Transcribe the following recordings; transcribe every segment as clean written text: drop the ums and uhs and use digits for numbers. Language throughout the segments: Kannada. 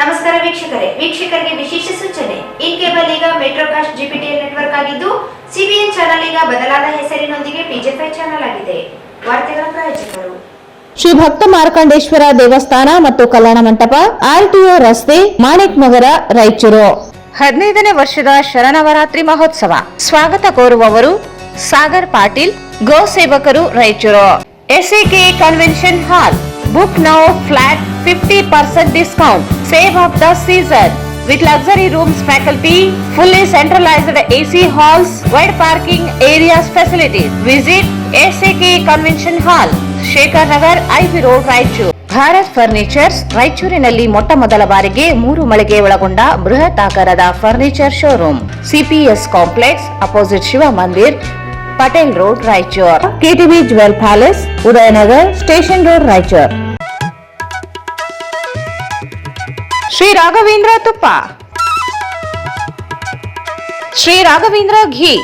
ನಮಸ್ಕಾರ ವೀಕ್ಷಕರಿಗೆ ವಿಶೇಷ ಸೂಚನೆ. ಈ ಕೇಬಲ್ ಈಗ ಮೆಟ್ರೋಕಾಸ್ಟ್ ಜಿಪಿಟಿಎಲ್ ನೆಟ್ವರ್ಕ್ ಆಗಿದ್ದು ಸಿಬಿಎನ್ ಚಾನೆಲ್ ಈಗ ಬದಲಾದ ಹೆಸರಿನೊಂದಿಗೆ ಪಿಜಿ5 ಚಾನೆಲ್ ಆಗಿದೆ. ವಾರ್ತೆಗಳ ಪ್ರಾಯೋಜಕರು ಶ್ರೀ ಭಕ್ತ ಮಾರ್ಕಂಡೇಶ್ವರ ದೇವಸ್ಥಾನ ಮತ್ತು ಕಲ್ಯಾಣ ಮಂಟಪ, ಆರ್ಟಿಒ ರಸ್ತೆ, ಮಾಣಿಕ್ ನಗರ, ರಾಯಚೂರು. 15ನೇ ವರ್ಷದ ಶರನ್ನವರಾತ್ರಿ ಮಹೋತ್ಸವ ಸ್ವಾಗತ ಕೋರುವವರು ಸಾಗರ್ ಪಾಟೀಲ್, ಗೋ ಸೇವಕರು, Raichur. SAK convention hall. Book now, flat 50% discount. Save of the season with luxury rooms, faculty, fully centralized AC halls, wide parking areas, facilities. Visit SAK Convention Hall, Shekhar Nagar, IV Road, Raichur. Bharat furnitures ರಾಯಚೂರಿನಲ್ಲಿ ಮೊಟ್ಟ ಮೊದಲ ಬಾರಿಗೆ 3 ಮಳಿಗೆ ಒಳಗೊಂಡ ಬೃಹತ್ ಆಕಾರದ furniture showroom. CPS complex opposite Shiva Mandir, Patel road, Raichur. KTB jewel palace, Udayanagar, station road, Raichur. Shri Raghavendra ತುಪ್ಪ, ಶ್ರೀ ರಾಘವೇಂದ್ರ ಘೀ,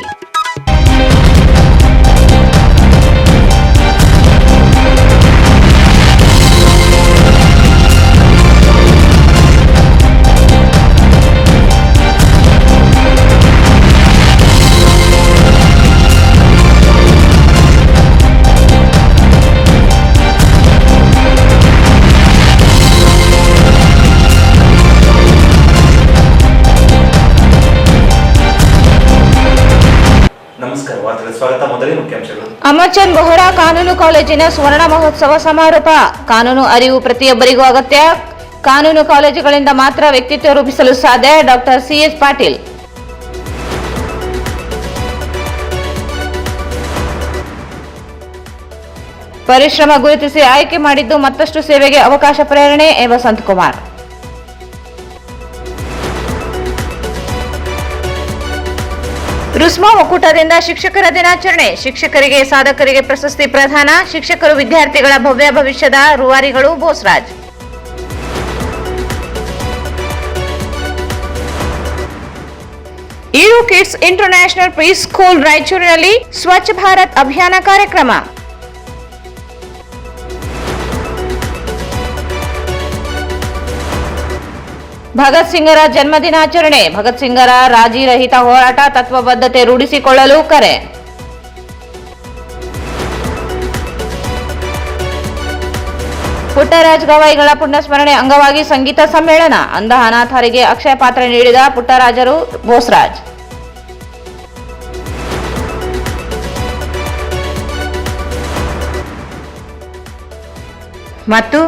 ಸ್ವಾಗತ. ಮೊದಲೇ ಮುಖ್ಯಾಂಶಗಳು. ಅಮರ್ಚಂದ್ ಬೋಹರಾ ಕಾನೂನು ಕಾಲೇಜಿನ ಸುವರ್ಣ ಮಹೋತ್ಸವ ಸಮಾರೋಪ. ಕಾನೂನು ಅರಿವು ಪ್ರತಿಯೊಬ್ಬರಿಗೂ ಅಗತ್ಯ. ಕಾನೂನು ಕಾಲೇಜುಗಳಿಂದ ಮಾತ್ರ ವ್ಯಕ್ತಿತ್ವ ರೂಪಿಸಲು ಸಾಧ್ಯ. Doctor CS Patil. ಪರಿಶ್ರಮ ಗುರುತಿಸಿ ಆಯ್ಕೆ ಮಾಡಿದ್ದು ಮತ್ತಷ್ಟು ಸೇವೆಗೆ ಅವಕಾಶ. ಪ್ರೇರಣೆ ವಸಂತ್ ಕುಮಾರ್. ರುಸ್ಮಾ ಒಕ್ಕೂಟದಿಂದ ಶಿಕ್ಷಕರ ದಿನಾಚರಣೆ. ಶಿಕ್ಷಕರಿಗೆ ಸಾಧಕರಿಗೆ ಪ್ರಶಸ್ತಿ ಪ್ರದಾನ. ಶಿಕ್ಷಕರು ವಿದ್ಯಾರ್ಥಿಗಳ ಭವ್ಯ ಭವಿಷ್ಯದ ರೂವಾರಿಗಳು. ಬೋಸರಾಜ್. ಇರು ಕಿಡ್ಸ್ ಇಂಟರ್ನ್ಯಾಷನಲ್ ಪ್ರೀ ಸ್ಕೂಲ್ ರಾಯಚೂರಿನಲ್ಲಿ ಸ್ವಚ್ಛ ಭಾರತ್ ಅಭಿಯಾನ ಕಾರ್ಯಕ್ರಮ. ಭಗತ್ ಸಿಂಗರ ಜನ್ಮ ದಿನಾಚರಣೆ. ಭಗತ್ ಸಿಂಗರ ರಾಜಿ ರಹಿತ ಹೋರಾಟ, ತತ್ವಬದ್ಧತೆ ರೂಢಿಸಿಕೊಳ್ಳಲು ಕರೆ. ಪುಟ್ಟರಾಜ್ ಗವಾಯಿಗಳ ಪುಣ್ಯಸ್ಮರಣೆ ಅಂಗವಾಗಿ ಸಂಗೀತ ಸಮ್ಮೇಳನ. ಅಂಧ ಅನಾಥರಿಗೆ ಅಕ್ಷಯ ಪಾತ್ರ ನೀಡಿದ ಪುಟ್ಟರಾಜರು. ಬೋಸರಾಜ್. ಮತ್ತು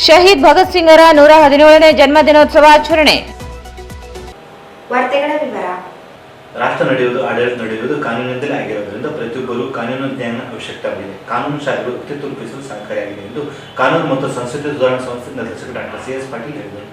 ಶಹೀದ್ ಭಗತ್ ಸಿಂಗರ 117ನೇ ಜನ್ಮ ದಿನೋತ್ಸವ ಆಚರಣೆ. ವಾರ್ತೆಗಳ ವಿವರ. ರಾಷ್ಟ್ರ ನಡೆಯುವುದು, ಆಡಳಿತ ನಡೆಯುವುದು ಕಾನೂನಿನಿಂದಲೇ ಆಗಿರುವುದರಿಂದ ಪ್ರತಿಯೊಬ್ಬರು ಕಾನೂನು ಜ್ಞಾನ ಅವಶ್ಯಕವಾಗಿದೆ. ಕಾನೂನು ಶಾಲೆಗಳು ವ್ಯಕ್ತಿತ್ವ ರೂಪಿಸಲು ಸಹಕಾರಿಯಾಗಿದೆ ಎಂದು ಕಾನೂನು ಮತ್ತು ಸಂಸ್ಕೃತಿ ಸುಧಾರಣಾ ಸಂಸ್ಥೆ ನಿರ್ದೇಶಕ ಡಾಕ್ಟರ್ CS ಪಾಟೀಲ್ ಹೇಳಿದರು.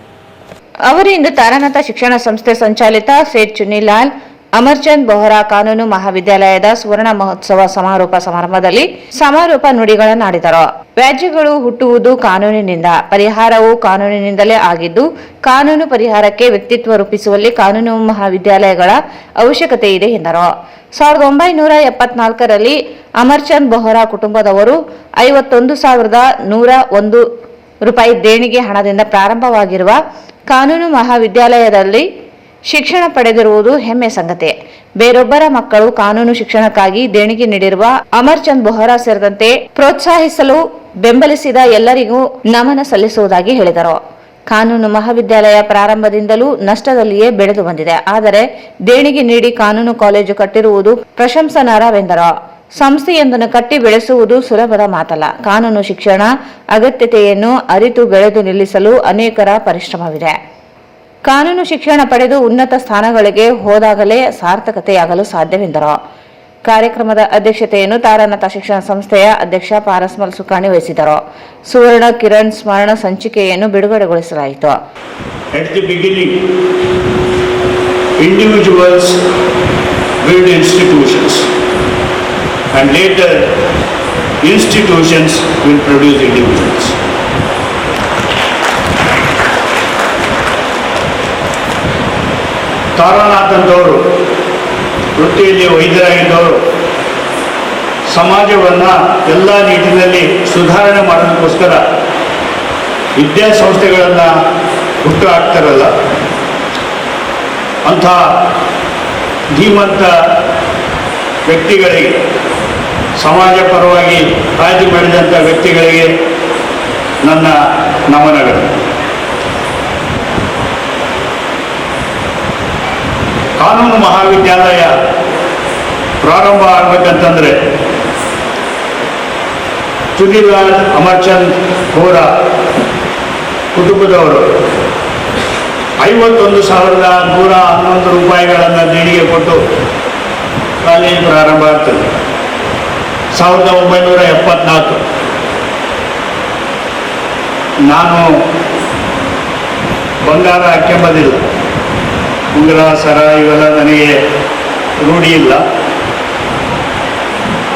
ಅವರು ಇಂದು ತಾರಾನಾಥ ಶಿಕ್ಷಣ ಸಂಸ್ಥೆ ಸಂಚಾಲಿತ ಸೇಠ್ ಚುನ್ನಿಲಾಲ್ ಅಮರ್ಚಂದ್ ಬೋಹರಾ ಕಾನೂನು ಮಹಾವಿದ್ಯಾಲಯದ ಸುವರ್ಣ ಮಹೋತ್ಸವ ಸಮಾರೋಪ ಸಮಾರಂಭದಲ್ಲಿ ಸಮಾರೋಪ ನುಡಿಗಳನ್ನಾಡಿದರು. ವ್ಯಾಜ್ಯಗಳು ಹುಟ್ಟುವುದು ಕಾನೂನಿನಿಂದ, ಪರಿಹಾರವು ಕಾನೂನಿನಿಂದಲೇ ಆಗಿದ್ದು, ಕಾನೂನು ಪರಿಹಾರಕ್ಕೆ ವ್ಯಕ್ತಿತ್ವ ರೂಪಿಸುವಲ್ಲಿ ಕಾನೂನು ಮಹಾವಿದ್ಯಾಲಯಗಳ ಅವಶ್ಯಕತೆ ಇದೆ ಎಂದರು. 1974ರಲ್ಲಿ ಅಮರ್ಚಂದ್ ಬೋಹರಾ ಕುಟುಂಬದವರು 51,101 ರೂಪಾಯಿ ದೇಣಿಗೆ ಹಣದಿಂದ ಪ್ರಾರಂಭವಾಗಿರುವ ಕಾನೂನು ಮಹಾವಿದ್ಯಾಲಯದಲ್ಲಿ ಶಿಕ್ಷಣ ಪಡೆದಿರುವುದು ಹೆಮ್ಮೆ ಸಂಗತಿ. ಬೇರೊಬ್ಬರ ಮಕ್ಕಳು ಕಾನೂನು ಶಿಕ್ಷಣಕ್ಕಾಗಿ ದೇಣಿಗೆ ನೀಡಿರುವ ಅಮರ್ಚಂದ್ ಬೋಹರಾ ಸೇರಿದಂತೆ ಪ್ರೋತ್ಸಾಹಿಸಲು ಬೆಂಬಲಿಸಿದ ಎಲ್ಲರಿಗೂ ನಮನ ಸಲ್ಲಿಸುವುದಾಗಿ ಹೇಳಿದರು. ಕಾನೂನು ಮಹಾವಿದ್ಯಾಲಯ ಪ್ರಾರಂಭದಿಂದಲೂ ನಷ್ಟದಲ್ಲಿಯೇ ಬೆಳೆದು ಬಂದಿದೆ. ಆದರೆ ದೇಣಿಗೆ ನೀಡಿ ಕಾನೂನು ಕಾಲೇಜು ಕಟ್ಟಿರುವುದು ಪ್ರಶಂಸನಾರ್ಹವೆಂದರು. ಸಂಸ್ಥೆಯೊಂದನ್ನು ಕಟ್ಟಿ ಬೆಳೆಸುವುದು ಸುಲಭದ ಮಾತಲ್ಲ. ಕಾನೂನು ಶಿಕ್ಷಣ ಅಗತ್ಯತೆಯನ್ನು ಅರಿತು ಬೆಳೆದು ನಿಲ್ಲಿಸಲು ಅನೇಕರ ಪರಿಶ್ರಮವಿದೆ. ಕಾನೂನು ಶಿಕ್ಷಣ ಪಡೆದು ಉನ್ನತ ಸ್ಥಾನಗಳಿಗೆ ಹೋದಾಗಲೇ ಸಾರ್ಥಕತೆಯಾಗಲು ಸಾಧ್ಯವೆಂದರು. ಕಾರ್ಯಕ್ರಮದ ಅಧ್ಯಕ್ಷತೆಯನ್ನು ತಾರಾನಾಥ ಶಿಕ್ಷಣ ಸಂಸ್ಥೆಯ ಅಧ್ಯಕ್ಷ ಪಾರಸ್ಮಲ್ ಸುಕಾಣಿ ವಹಿಸಿದರು. ಸುವರ್ಣ ಕಿರಣ್ ಸ್ಮರಣ ಸಂಚಿಕೆಯನ್ನು ಬಿಡುಗಡೆಗೊಳಿಸಲಾಯಿತು. At the beginning, individuals build institutions, and later institutions will produce individuals. ತಾರಾನಾಥಂತವರು ವೃತ್ತಿಯಲ್ಲಿ ವೈದ್ಯರಾಗಿದ್ದವರು ಸಮಾಜವನ್ನು ಎಲ್ಲ ನಿಟ್ಟಿನಲ್ಲಿ ಸುಧಾರಣೆ ಮಾಡೋದಕ್ಕೋಸ್ಕರ ವಿದ್ಯಾಸಂಸ್ಥೆಗಳನ್ನು ಹುಟ್ಟು ಹಾಕ್ತಾರಲ್ಲ ಅಂಥ ಧೀಮಂತ ವ್ಯಕ್ತಿಗಳಿಗೆ, ಸಮಾಜ ಪರವಾಗಿ ಕಾಳಜಿ ಮಾಡಿದಂಥ ವ್ಯಕ್ತಿಗಳಿಗೆ ನನ್ನ ನಮನಗಳು. ಕಾನೂನು ಮಹಾವಿದ್ಯಾಲಯ ಪ್ರಾರಂಭ ಆಗಬೇಕಂತಂದರೆ ಚುನಿಲಾಲ್ ಅಮರ್ಚಂದ್ ಹೋರಾ ಕುಟುಂಬದವರು 51,111 ರೂಪಾಯಿಗಳನ್ನು ದೇಣಿಗೆ ಕೊಟ್ಟು ಕಾಲೇಜು ಪ್ರಾರಂಭ ಆಗ್ತದೆ. 1974 ನಾನು ಬಂಗಾರ ಹಾಕ್ಕೊಂಬಂದಿಲ್ಲ, ಉಂಗುರ ಸರ ಇವೆಲ್ಲ ನನಗೆ ರೂಢಿ ಇಲ್ಲ.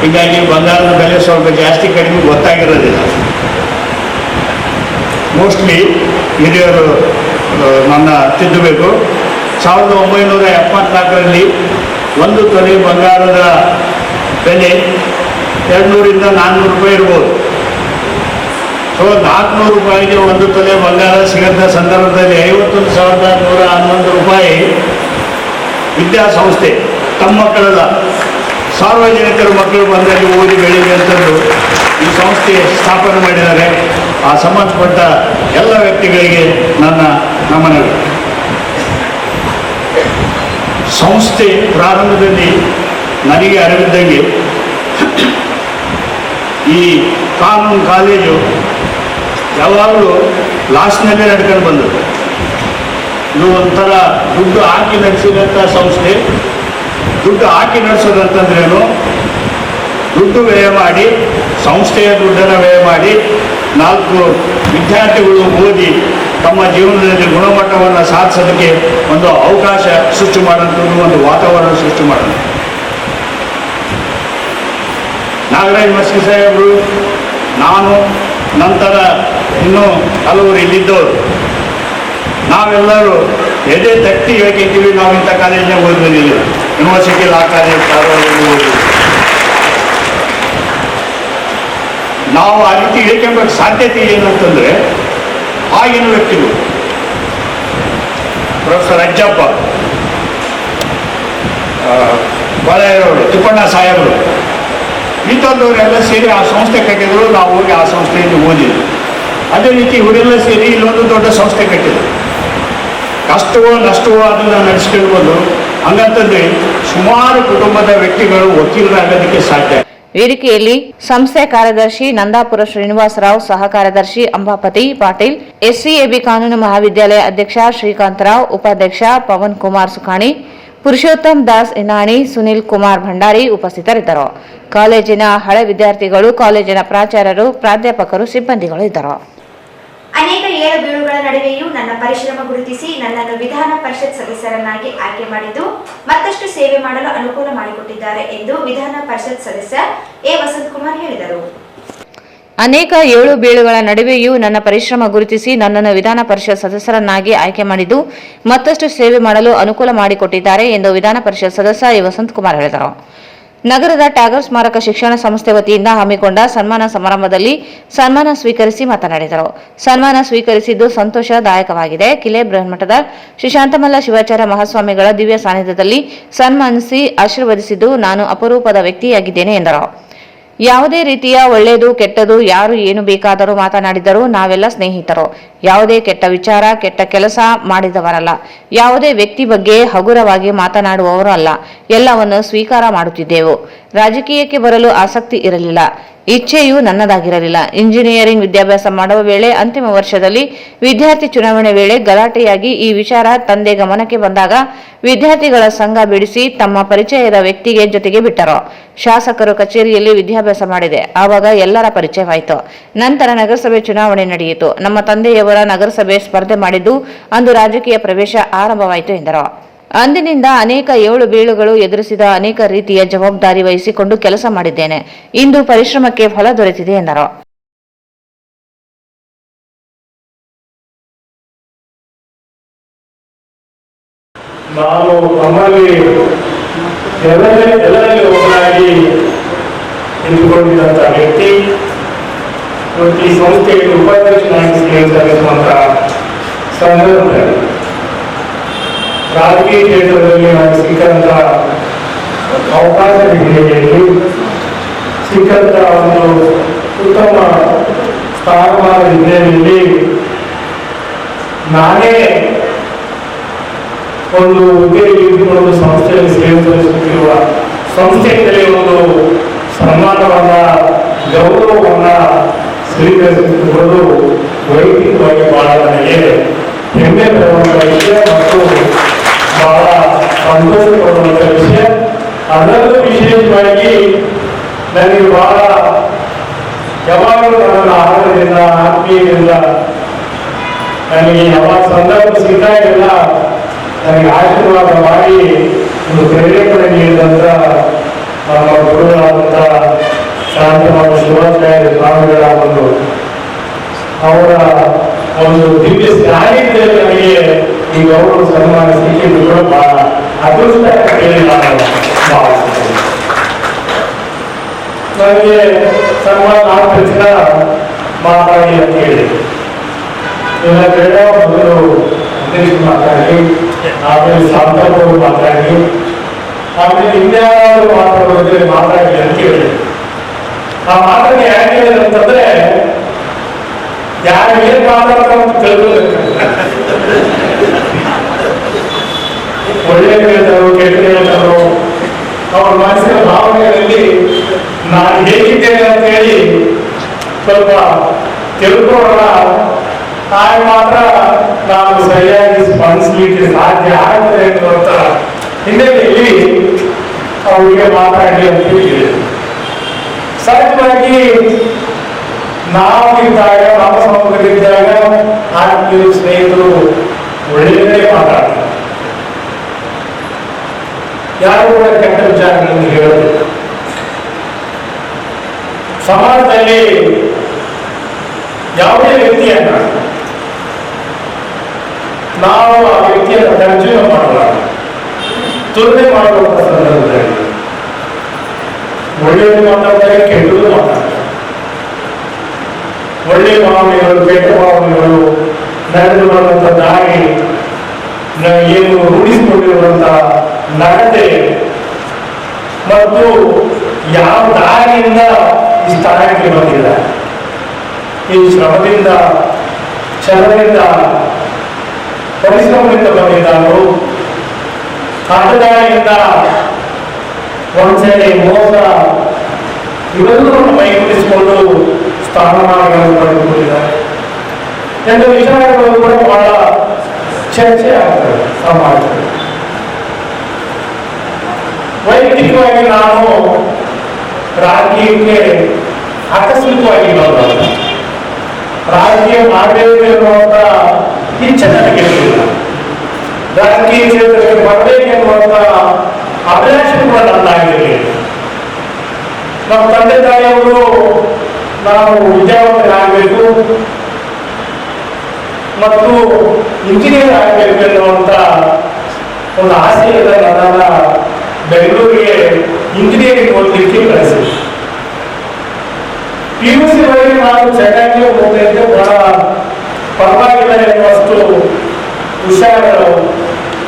ಹೀಗಾಗಿ ಬಂಗಾರದ ಬೆಲೆ ಸ್ವಲ್ಪ ಜಾಸ್ತಿ ಕಡಿಮೆ ಗೊತ್ತಾಗಿರೋದಿಲ್ಲ. ಮೋಸ್ಟ್ಲಿ ಹಿರಿಯರು ನನ್ನ ತಿದ್ದಬೇಕು. 1974ರಲ್ಲಿ 1 ತೊಲೆ ಬಂಗಾರದ ಬೆಲೆ 200ರಿಂದ 400 ರೂಪಾಯಿ ಇರ್ಬೋದು. ಸೊ 400 ರೂಪಾಯಿಗೆ 1 ತೊಲೆ ಬಂಗಾರ ಸಿಗಂಥ ಸಂದರ್ಭದಲ್ಲಿ 51,111 ರೂಪಾಯಿ ವಿದ್ಯಾಸಂಸ್ಥೆ ತಮ್ಮ ಮಕ್ಕಳಲ್ಲ, ಸಾರ್ವಜನಿಕರ ಮಕ್ಕಳು ಬಂದಲ್ಲಿ ಓದಿ ಬೆಳೀಲಿ ಅಂತಂದು ಈ ಸಂಸ್ಥೆ ಸ್ಥಾಪನೆ ಮಾಡಿದ್ದಾರೆ. ಆ ಸಂಬಂಧಪಟ್ಟ ಎಲ್ಲ ವ್ಯಕ್ತಿಗಳಿಗೆ ನನ್ನ ನಮನಗಳು. ಸಂಸ್ಥೆ ಪ್ರಾರಂಭದಲ್ಲಿ ನನಗೆ ಅರಿವಿದ್ದಂಗೆ ಈ ಕಾನೂನು ಕಾಲೇಜು ಯಾವಾಗಲೂ ಲಾಸ್ಟ್ನಲ್ಲೇ ನಡ್ಕೊಂಡು ಬಂದದ್ದು. ಇದು ಒಂಥರ ದುಡ್ಡು ಹಾಕಿ ನಡೆಸಿದಂಥ ಸಂಸ್ಥೆ. ದುಡ್ಡು ಹಾಕಿ ನಡೆಸೋದಂತಂದ್ರೇನು, ದುಡ್ಡು ವ್ಯಯ ಮಾಡಿ, ಸಂಸ್ಥೆಯ ದುಡ್ಡನ್ನು ವ್ಯಯ ಮಾಡಿ 4 ವಿದ್ಯಾರ್ಥಿಗಳು ಓದಿ ತಮ್ಮ ಜೀವನದಲ್ಲಿ ಗುಣಮಟ್ಟವನ್ನು ಸಾಧಿಸೋದಕ್ಕೆ ಒಂದು ಅವಕಾಶ ಸೃಷ್ಟಿ ಮಾಡೋಂಥದ್ದು, ಒಂದು ವಾತಾವರಣ ಸೃಷ್ಟಿ ಮಾಡೋದು. ನಾಗರಾಜ್ ಮಸ್ಕಿ ಸಾಹೇಬರು, ನಾನು, ನಂತರ ಇನ್ನೂ ಹಲವರು ಇಲ್ಲಿದ್ದವರು, ನಾವೆಲ್ಲರೂ ಎದೆ ತಟ್ಟಿ ಹೇಳ್ತಿದ್ದೀವಿ, ನಾವು ಇಂಥ ಕಾಲೇಜಿನಾಗ ಓದಿ ಬಂದಿಲ್ಲ, ಯೂನಿವರ್ಸಿಟಿ ಲಾ ಕಾಲೇಜ್ ಧಾರವಾಡದಲ್ಲಿ ಓದಿದ್ವಿ. ನಾವು ಆ ರೀತಿ ಹೇಳ್ಕೊಂಬೇಕು ಸಾಧ್ಯತೆ ಏನಂತಂದರೆ, ಆಗಿನ ವ್ಯಕ್ತಿಗಳು ಪ್ರೊಫೆಸರ್ ಅಜ್ಜಪ್ಪ, ಬಾಳೆಯವರು, ತಿಪ್ಪಣ್ಣ ಸಾಹೇಬರು, ಇಂಥದ್ದವರೆಲ್ಲ ಸೇರಿ ಆ ಸಂಸ್ಥೆ ಕಟ್ಟಿದ್ರು. ನಾವು ಹೋಗಿ ಆ ಸಂಸ್ಥೆಯಲ್ಲಿ ಓದಿದ್ವಿ. ಅದೇ ರೀತಿ ಇವರೆಲ್ಲ ಸೇರಿ ಇಲ್ಲೊಂದು ದೊಡ್ಡ ಸಂಸ್ಥೆ ಕಟ್ಟಿದ್ರು. ಕಷ್ಟವೋ ನಷ್ಟವೋ ಅದನ್ನು ನಡೆಸ್ಕೊಳ್ಬೋದು. ಹಂಗಂತಂದ್ರೆ ಸುಮಾರು ಕುಟುಂಬದ ವ್ಯಕ್ತಿಗಳು ವಕೀಲರಾಗೋದಕ್ಕೆ ಸಾಧ್ಯ. ವೇದಿಕೆಯಲ್ಲಿ ಸಂಸ್ಥೆ ಕಾರ್ಯದರ್ಶಿ ನಂದಾಪುರ ಶ್ರೀನಿವಾಸರಾವ್, ಸಹ ಕಾರ್ಯದರ್ಶಿ ಅಂಬಾಪತಿ ಪಾಟೀಲ್, ಎಸ್ಸಿಎಬಿ ಕಾನೂನು ಮಹಾವಿದ್ಯಾಲಯ ಅಧ್ಯಕ್ಷ ಶ್ರೀಕಾಂತರಾವ್, ಉಪಾಧ್ಯಕ್ಷ ಪವನ್ ಕುಮಾರ್ ಸುಖಾಣಿ, ಪುರುಷೋತ್ತಮ್ ದಾಸ್ ಇನಾಣಿ, ಸುನಿಲ್ ಕುಮಾರ್ ಭಂಡಾರಿ ಉಪಸ್ಥಿತರಿದ್ದರು. ಕಾಲೇಜಿನ ಹಳೆ ವಿದ್ಯಾರ್ಥಿಗಳು, ಕಾಲೇಜಿನ ಪ್ರಾಚಾರ್ಯರು, ಪ್ರಾಧ್ಯಾಪಕರು, ಸಿಬ್ಬಂದಿಗಳು ಇದ್ದರು. ಅನೇಕ ಏಳು ಬೀಳುಗಳ ನಡುವೆಯೂ ನನ್ನ ಪರಿಶ್ರಮ ಗುರುತಿಸಿ ನನ್ನನ್ನು ವಿಧಾನ ಪರಿಷತ್ ಸದಸ್ಯರನ್ನಾಗಿ ಆಯ್ಕೆ ಮಾಡಿದ್ದು ಮತ್ತಷ್ಟು ಸೇವೆ ಮಾಡಲು ಅನುಕೂಲ ಮಾಡಿಕೊಟ್ಟಿದ್ದಾರೆ ಎಂದು ವಿಧಾನ ಪರಿಷತ್ ಸದಸ್ಯ ಎ ವಸಂತಕುಮಾರ್ ಹೇಳಿದರು. ಅನೇಕ ಏಳು ಬೀಳುಗಳ ನಡುವೆಯೂ ನನ್ನ ಪರಿಶ್ರಮ ಗುರುತಿಸಿ ನನ್ನನ್ನು ವಿಧಾನ ಪರಿಷತ್ ಸದಸ್ಯರನ್ನಾಗಿ ಆಯ್ಕೆ ಮಾಡಿದ್ದು ಮತ್ತಷ್ಟು ಸೇವೆ ಮಾಡಲು ಅನುಕೂಲ ಮಾಡಿಕೊಟ್ಟಿದ್ದಾರೆ ಎಂದು ವಿಧಾನ ಪರಿಷತ್ ಸದಸ್ಯ ಎ ವಸಂತಕುಮಾರ್ ಹೇಳಿದರು. ನಗರದ ಟ್ಯಾಗರ್ ಸ್ಮಾರಕ ಶಿಕ್ಷಣ ಸಂಸ್ಥೆ ವತಿಯಿಂದ ಹಮ್ಮಿಕೊಂಡ ಸನ್ಮಾನ ಸಮಾರಂಭದಲ್ಲಿ ಸನ್ಮಾನ ಸ್ವೀಕರಿಸಿ ಮಾತನಾಡಿದರು. ಸನ್ಮಾನ ಸ್ವೀಕರಿಸಿದ್ದು ಸಂತೋಷದಾಯಕವಾಗಿದೆ. ಕಿಲೆ ಬೃಹನ್ಮಠದ ಶ್ರೀ ಶಾಂತಮಲ್ಲ ಶಿವಾಚಾರ್ಯ ಮಹಾಸ್ವಾಮಿಗಳ ದಿವ್ಯ ಸಾನ್ನಿಧ್ಯದಲ್ಲಿ ಸನ್ಮಾನಿಸಿ ಆಶೀರ್ವದಿಸಿದ್ದು ನಾನು ಅಪರೂಪದ ವ್ಯಕ್ತಿಯಾಗಿದ್ದೇನೆ ಎಂದರು. ಯಾವುದೇ ರೀತಿಯ ಒಳ್ಳೆಯದು ಕೆಟ್ಟದು ಯಾರು ಏನು ಬೇಕಾದರೂ ಮಾತನಾಡಿದರೂ ನಾವೆಲ್ಲ ಸ್ನೇಹಿತರು. ಯಾವುದೇ ಕೆಟ್ಟ ವಿಚಾರ ಕೆಟ್ಟ ಕೆಲಸ ಮಾಡಿದವರಲ್ಲ. ಯಾವುದೇ ವ್ಯಕ್ತಿ ಬಗ್ಗೆ ಹಗುರವಾಗಿ ಮಾತನಾಡುವವರು ಅಲ್ಲ. ಎಲ್ಲವನ್ನು ಸ್ವೀಕಾರ ಮಾಡುತ್ತಿದ್ದೆವು. ರಾಜಕೀಯಕ್ಕೆ ಬರಲು ಆಸಕ್ತಿ ಇರಲಿಲ್ಲ. ಇಚ್ಛೆಯೂ ನನ್ನದಾಗಿರಲಿಲ್ಲ. ಇಂಜಿನಿಯರಿಂಗ್ ವಿದ್ಯಾಭ್ಯಾಸ ಮಾಡುವ ವೇಳೆ ಅಂತಿಮ ವರ್ಷದಲ್ಲಿ ವಿದ್ಯಾರ್ಥಿ ಚುನಾವಣೆ ವೇಳೆ ಗಲಾಟೆಯಾಗಿ ಈ ವಿಚಾರ ತಂದೆ ಗಮನಕ್ಕೆ ಬಂದಾಗ ವಿದ್ಯಾರ್ಥಿಗಳ ಸಂಘ ಬಿಡಿಸಿ ತಮ್ಮ ಪರಿಚಯದ ವ್ಯಕ್ತಿಗೆ ಜೊತೆಗೆ ಬಿಟ್ಟರು. ಶಾಸಕರು ಕಚೇರಿಯಲ್ಲಿ ವಿದ್ಯಾಭ್ಯಾಸ ಮಾಡಿದೆ. ಆವಾಗ ಎಲ್ಲರ ಪರಿಚಯವಾಯಿತು. ನಂತರ ನಗರಸಭೆ ಚುನಾವಣೆ ನಡೆಯಿತು. ನಮ್ಮ ತಂದೆಯವರ ನಗರಸಭೆ ಸ್ಪರ್ಧೆ ಮಾಡಿದ್ದು ಅಂದು ರಾಜಕೀಯ ಪ್ರವೇಶ ಆರಂಭವಾಯಿತು ಎಂದರು. ಅಂದಿನಿಂದ ಅನೇಕ ಏಳು ಬೀಳುಗಳು ಎದುರಿಸಿದ ಅನೇಕ ರೀತಿಯ ಜವಾಬ್ದಾರಿ ವಹಿಸಿಕೊಂಡು ಕೆಲಸ ಮಾಡಿದ್ದೇನೆ. ಇಂದು ಪರಿಶ್ರಮಕ್ಕೆ ಫಲ ದೊರೆತಿದೆ ಎಂದರು. ನಾನು ನಮ್ಮಲ್ಲಿ ಎಲ್ಲರಲ್ಲಿ ಒಬ್ಬರಾಗಿ ನಿಂತುಕೊಂಡಿದ್ದಂಥ ವ್ಯಕ್ತಿ, ಈ ಸಂಸ್ಥೆಗೆ ಉಪಾಧ್ಯಕ್ಷನಾಗಿ ಸಲ್ಲಿಸುವಂತಹ ಸಂದರ್ಭದಲ್ಲಿ ರಾಜಕೀಯ ಕ್ಷೇತ್ರದಲ್ಲಿ ನನಗೆ ಸಿಕ್ಕಂತ ಅವಕಾಶ ಹಿನ್ನೆಲೆಯಲ್ಲಿ ಸಿಕ್ಕಂತ ಒಂದು ಉತ್ತಮ ಸ್ಥಾನಮಾನ ಹಿನ್ನೆಲೆಯಲ್ಲಿ ನಾನೇ ಒಂದು ಹುದ್ದೆಯಲ್ಲಿ ಇದ್ದುಕೊಂಡು ಸಂಸ್ಥೆಯಲ್ಲಿ ಸೇವೆ ಸಲ್ಲಿಸುತ್ತಿರುವ ಸಂಸ್ಥೆಯಿಂದಲೇ ಒಂದು ಸನ್ಮಾನವನ್ನ ಗೌರವವನ್ನ ಸ್ವೀಕರಿಸಿಕೊಳ್ಳುವುದು ವೈಯಕ್ತಿಕವಾಗಿ ಬಹಳ ನನಗೆ ಹೆಮ್ಮೆ ಪಡುವಂಥ ವಿಷಯ ಮತ್ತು ಬಹಳ ಸಂತೋಷ ಪಡುವಂಥ ವಿಷಯ. ಅದರಲ್ಲೂ ವಿಶೇಷವಾಗಿ ನನಗೆ ಬಹಳ ಯಾವಾಗಲೂ ನನ್ನ ಆಧಾರದಿಂದ ಆತ್ಮೀಯದಿಂದ ನನಗೆ ಯಾವಾಗ ಸಂದರ್ಭ ಸಿಕ್ಕಾಗೆಲ್ಲ ನನಗೆ ಆಶೀರ್ವಾದ ಮಾಡಿ ಒಂದು ಪ್ರೇರೇಪಣೆ ನೀಡಿದಂಥ ನಮ್ಮ ಗುರುಗಳಾದಂಥ ಶಾಂತವಾದ ಶಿವಾಚಾರ್ಯ ಸ್ವಾಮಿಗಳ ಅವರ ಒಂದು ದಿವ್ಯ ಸಾನ್ನಿಧ್ಯದಲ್ಲಿ ನನಗೆ ಈ ಗೌರವ ಸನ್ಮಾನ ಸಿಕ್ಕಿದ್ದು ಕೂಡ ಬಹಳ ಅದೃಷ್ಟ ಹೇಳಿ ನಾನು ಭಾವಿಸುತ್ತೇನೆ. ನನಗೆ ಸನ್ಮಾನ ಆದ ತಕ್ಷಣ ಮಾತಾಡಿ ಅಂತ ಹೇಳಿದೆ. ಎಲ್ಲ ಬೇಡ, ಮೊದಲು ಅಂಬರೀಷ್ ಮಾತಾಡಿ, ಆಮೇಲೆ ಶಾಂತವರು ಮಾತಾಡಿ, ಆಮೇಲೆ ಇನ್ಯಾರು ಮಾತಾಡೋದ್ರೆ ಮಾತಾಡಿ ಅಂತ ಹೇಳಿದೆ. ಆ ಮಾತನ್ನು ಯಾಕೆ ಹೇಳಿದ್ರು ಅಂತಂದ್ರೆ ಯಾರು ಏನ್ ಮಾತಾಡ್ತಾರೆ ಅಂತ ತಿಳ್ಕೋಬೇಕು. ಒಳ್ಳೆ ಹೇಳ್ತಾರೋ ಕೆಟ್ಟ ಹೇಳ್ತಾರೋ ಅವ್ರ ಮನಸ್ಸಿನ ಭಾವನೆಗಳಲ್ಲಿ ನಾನು ಹೇಗಿದ್ದೇನೆ ಅಂತ ಹೇಳಿ ಸ್ವಲ್ಪ ತಿಳ್ಕೊಳ್ಳೋಣ. ಆಗ ಮಾತ್ರ ನಾನು ಸರಿಯಾಗಿ ಸ್ಪಂದಿಸಲಿಕ್ಕೆ ಸಾಧ್ಯ ಆಗ್ತದೆ ಎನ್ನುವಂತ ಹಿನ್ನೆಲೆಯಲ್ಲಿ ಅವರಿಗೆ ಮಾತಾಡಿ ಅಂತ ಹೇಳಿದೆ. ಸಹಜವಾಗಿ ನಾವಿದ್ದಾಗ, ನಮ್ಮ ಸಮೂಹದಲ್ಲಿದ್ದಾಗ ಆತ್ಮೀಯ ಸ್ನೇಹಿತರು ಒಳ್ಳೆಯದೇ ಮಾತಾಡ್ತಾರೆ. ಯಾರು ಕೂಡ ಕೆಟ್ಟ ವಿಚಾರಗಳನ್ನು ಹೇಳೋದಿಲ್ಲ. ಸಮಾಜದಲ್ಲಿ ಯಾವುದೇ ವ್ಯಕ್ತಿಯನ್ನ ನಾವು ಆ ವ್ಯಕ್ತಿಯನ್ನು ತರ್ಜುಮೆ ಮಾಡಬಾರದು, ತುಲನೆ ಮಾಡುವಂತ ಸಂದರ್ಭದಲ್ಲಿ ಒಳ್ಳೆಯದು ಮಾತಾಡ್ತಾರೆ, ಕೆಟ್ಟದ್ದು ಮಾತಾಡ್ತಾರೆ. ಒಳ್ಳೆ ಭಾವನೆಗಳು, ಕೆಟ್ಟ ಭಾವನೆಗಳು, ನಡೆದು ಬರುವಂತ ದಾರಿ, ಏನು ರೂಢಿಸಿಕೊಂಡಿರುವಂತ ನಡತೆ ಮತ್ತು ಯಾವ ದಾರಿಯಿಂದ ಈ ಸ್ಥಾನಕ್ಕೆ ಬಂದಿಲ್ಲ, ಈ ಶ್ರಮದಿಂದ, ಛಲದಿಂದ, ಪರಿಶ್ರಮದಿಂದ ಬಂದಿದ್ದಾರೋ, ಕಾಟದಾರಿಯಿಂದ ವಂಚನೆ, ಮೋಸ ಇವೆಲ್ಲವನ್ನು ಮೈಗೂಡಿಸಿಕೊಂಡು ಸ್ಥಾನಮಾನಗಳನ್ನು ಪಡೆದುಕೊಂಡಿದ್ದಾರೆ ಎಂಬ ವಿಚಾರಗಳು ಕೂಡ ಬಹಳ ಚರ್ಚೆ ಆಗ್ತದೆ ಸಮಾಜದಲ್ಲಿ. ವೈಯಕ್ತಿಕವಾಗಿ ನಾನು ರಾಜಕೀಯಕ್ಕೆ ಆಕಸ್ಮಿಕವಾಗಿ ಬಂದವಲ್ಲ. ರಾಜಕೀಯ ಮಾಡಬೇಕು ಎನ್ನುವಂತ ಇಚ್ಛೆ ನನಗಿರಲಿಲ್ಲ. ರಾಜಕೀಯ ಕ್ಷೇತ್ರಕ್ಕೆ ಬರಬೇಕು ಎನ್ನುವಂತ ಅಭಿಲಾಷೆ ಕೂಡ ನನ್ನಾಗಿರಲಿಲ್ಲ. ನಮ್ಮ ತಂದೆ ತಾಯಿಯವರು ನಾವು ವಿದ್ಯಾವಂತರಾಗಬೇಕು ಮತ್ತು ಇಂಜಿನಿಯರ್ ಆಗಬೇಕು ಎನ್ನುವಂತ ಒಂದು ಆಸೆಯಿಂದ ನನ್ನನ್ನ ಬೆಂಗಳೂರಿಗೆ ಇಂಜಿನಿಯರಿಂಗ್ ಓದಲಿಕ್ಕೆ ಕಳಿಸಿದೆ. PUC ವರೆಗೆ ನಾನು ಚೆನ್ನಾಗಿ ಓದ್ತಾ ಇದ್ದೆ, ಬಹಳ ಪರವಾಗಿಲ್ಲ ಎನ್ನುವಷ್ಟು ಹುಷಾರು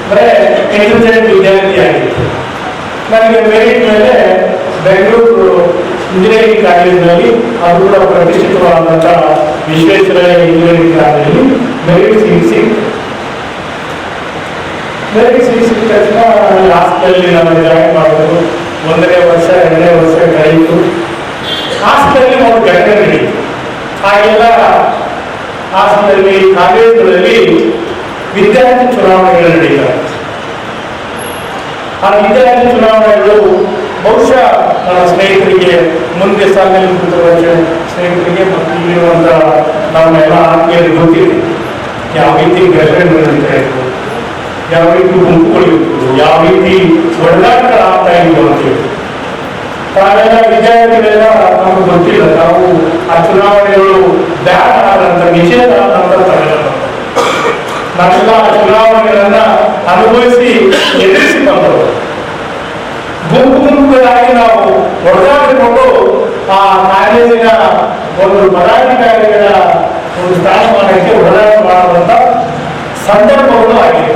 ಅಂದ್ರೆ ಇಂಟೆಲಿಜೆಂಟ್ ವಿದ್ಯಾರ್ಥಿ ಆಗಿತ್ತು. ನನಗೆ ಮೆರಿಟ್ ಮೇಲೆ ಬೆಂಗಳೂರು ಇಂಜಿನಿಯರಿಂಗ್ ಕಾಲೇಜಿನಲ್ಲಿ, ಅದು ಕೂಡ ಪ್ರತಿಷ್ಠಿತವಾದಂತಹ ವಿಶ್ವೇಶ್ವರಯ್ಯ ಇಂಜಿನಿಯರಿಂಗ್ ಕಾಲೇಜಲ್ಲಿ ಮೆರಿಟ್ ಸಿಕ್ಕ ತಕ್ಷಣ ಹಾಸ್ಟೆಲಲ್ಲಿ ನಾನು ಜಾಯಿನ್ ಮಾಡಿದ್ರು. 1ನೇ ವರ್ಷ 2ನೇ ವರ್ಷ ಕಳೆಯಿತು. ಹಾಸ್ಟೆಲಲ್ಲಿ ಒಂದು ಘಟನೆ ನಡೀತು. ಹಾಗೆಲ್ಲ ಹಾಸ್ಟೆಲಲ್ಲಿ, ಕಾಲೇಜುಗಳಲ್ಲಿ ವಿದ್ಯಾರ್ಥಿ ಚುನಾವಣೆಗಳು ನಡೀತವೆ. ಆ ವಿದ್ಯಾರ್ಥಿ ಚುನಾವಣೆಗಳು ಬಹುಶಃ ನನ್ನ ಸ್ನೇಹಿತರಿಗೆ, ಮುಂದೆ ಸಾಲಿನಲ್ಲಿ ಕೂತಿರುವ ಸ್ನೇಹಿತರಿಗೆ ಮತ್ತು ಇಲ್ಲಿರುವಂತಹ ನಮ್ಮೆಲ್ಲ ಆತ್ಮೀಯರಿಗೆ ಗೊತ್ತಿದೆ ಯಾವ ರೀತಿ ಘಟನೆಗಳು ನಡೀತಾ ಇತ್ತು, ಯಾವ ರೀತಿ ಗುಂಪುಗಳಿತ್ತು, ಯಾವ ರೀತಿ ಒಡನಾಟಗಳು ಆಗ್ತಾ ಇತ್ತು ಅಂತೇಳಿ. ತಾವೆಲ್ಲ ವಿದ್ಯಾರ್ಥಿಗಳೆಲ್ಲ ನಮ್ಗೆ ಗೊತ್ತಿಲ್ಲ. ನಾವು ಆ ಚುನಾವಣೆಗಳು ಬ್ಯಾನ್ ಆದಂತ, ನಿಷೇಧ ಆದಂತ ನಾವೆಲ್ಲ ಆ ಚುನಾವಣೆಗಳನ್ನ ಅನುಭವಿಸಿ ಎದುರಿಸಿ ಬಂದವರು. ಗುಂಪುಗಳಾಗಿ ನಾವು ಹೊಡೆದಾಡಿಕೊಂಡು ಆ ಕಾಲೇಜಿನ ಒಂದು ಪದಾಧಿಕಾರಿಗಳ ಒಂದು ಸ್ಥಾನಮಾನಕ್ಕೆ ಹೊಡೆದಾಟ ಮಾಡುವಂತ ಸಂದರ್ಭಗಳು ಆಗಿದೆ.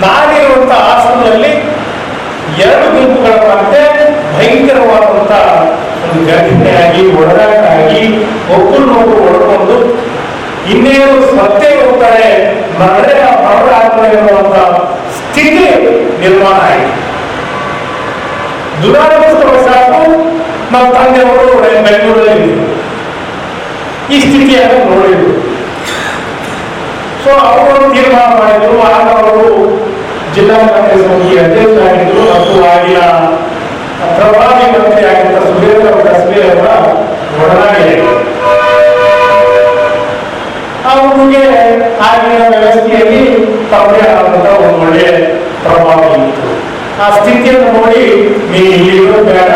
ನಾನಿರುವಂಥ ಆಶ್ರಮದಲ್ಲಿ 2 ಗುಂಪುಗಳ ಮಧ್ಯೆ ಭಯಂಕರವಾದಂಥ ಒಂದು ಘಟನೆಯಾಗಿ ಒಡನಾಟ ಆಗಿ ಒಬ್ಬರನ್ನೊಬ್ಬರು ಹೊಡ್ಕೊಂಡು ಇನ್ನೇನು ಸತ್ತೇ ಹೋಗ್ತಾರೆ ಮರಣ ಎನ್ನುವಂಥ ಸ್ಥಿತಿ ನಿರ್ಮಾಣ ಆಗಿದೆ. ದುರಾದೃಷ್ಟವಶಾತ್ತು ನಮ್ಮ ತಂದೆಯವರು ಬೆಂಗಳೂರಲ್ಲಿ ಈ ಸ್ಥಿತಿಯನ್ನು ನೋಡಿದ್ರು. ಸೊ ಅವರು ತೀರ್ಮಾನ ಮಾಡಿದ್ರು. ಆಗ ಅವರು ಜಿಲ್ಲಾ ಕಾಂಗ್ರೆಸ್ ಸಮಿತಿ ಅಧ್ಯಕ್ಷರಾಗಿದ್ದರು ಮತ್ತು ಆಗಿನ ಪ್ರಭಾವಿ ಮಂತ್ರಿಯಾಗಿದ್ದ ಸುರೇಂದ್ರ ಕಸ್ಬೆ ಅವರ ಒಡನಾಡಿಯಾಗಿದ್ದರು. ಅವರಿಗೆ ಆಗಿನ ವ್ಯವಸ್ಥೆಯಲ್ಲಿ ತಮ್ಮದೇ ಆದಂತಹ ಒಂದು ಒಳ್ಳೆಯ ಪ್ರಭಾವ ಇತ್ತು. ಆ ಸ್ಥಿತಿಯನ್ನು ನೋಡಿ ನೀವು ಇಲ್ಲಿರೋ ಬೇಡ,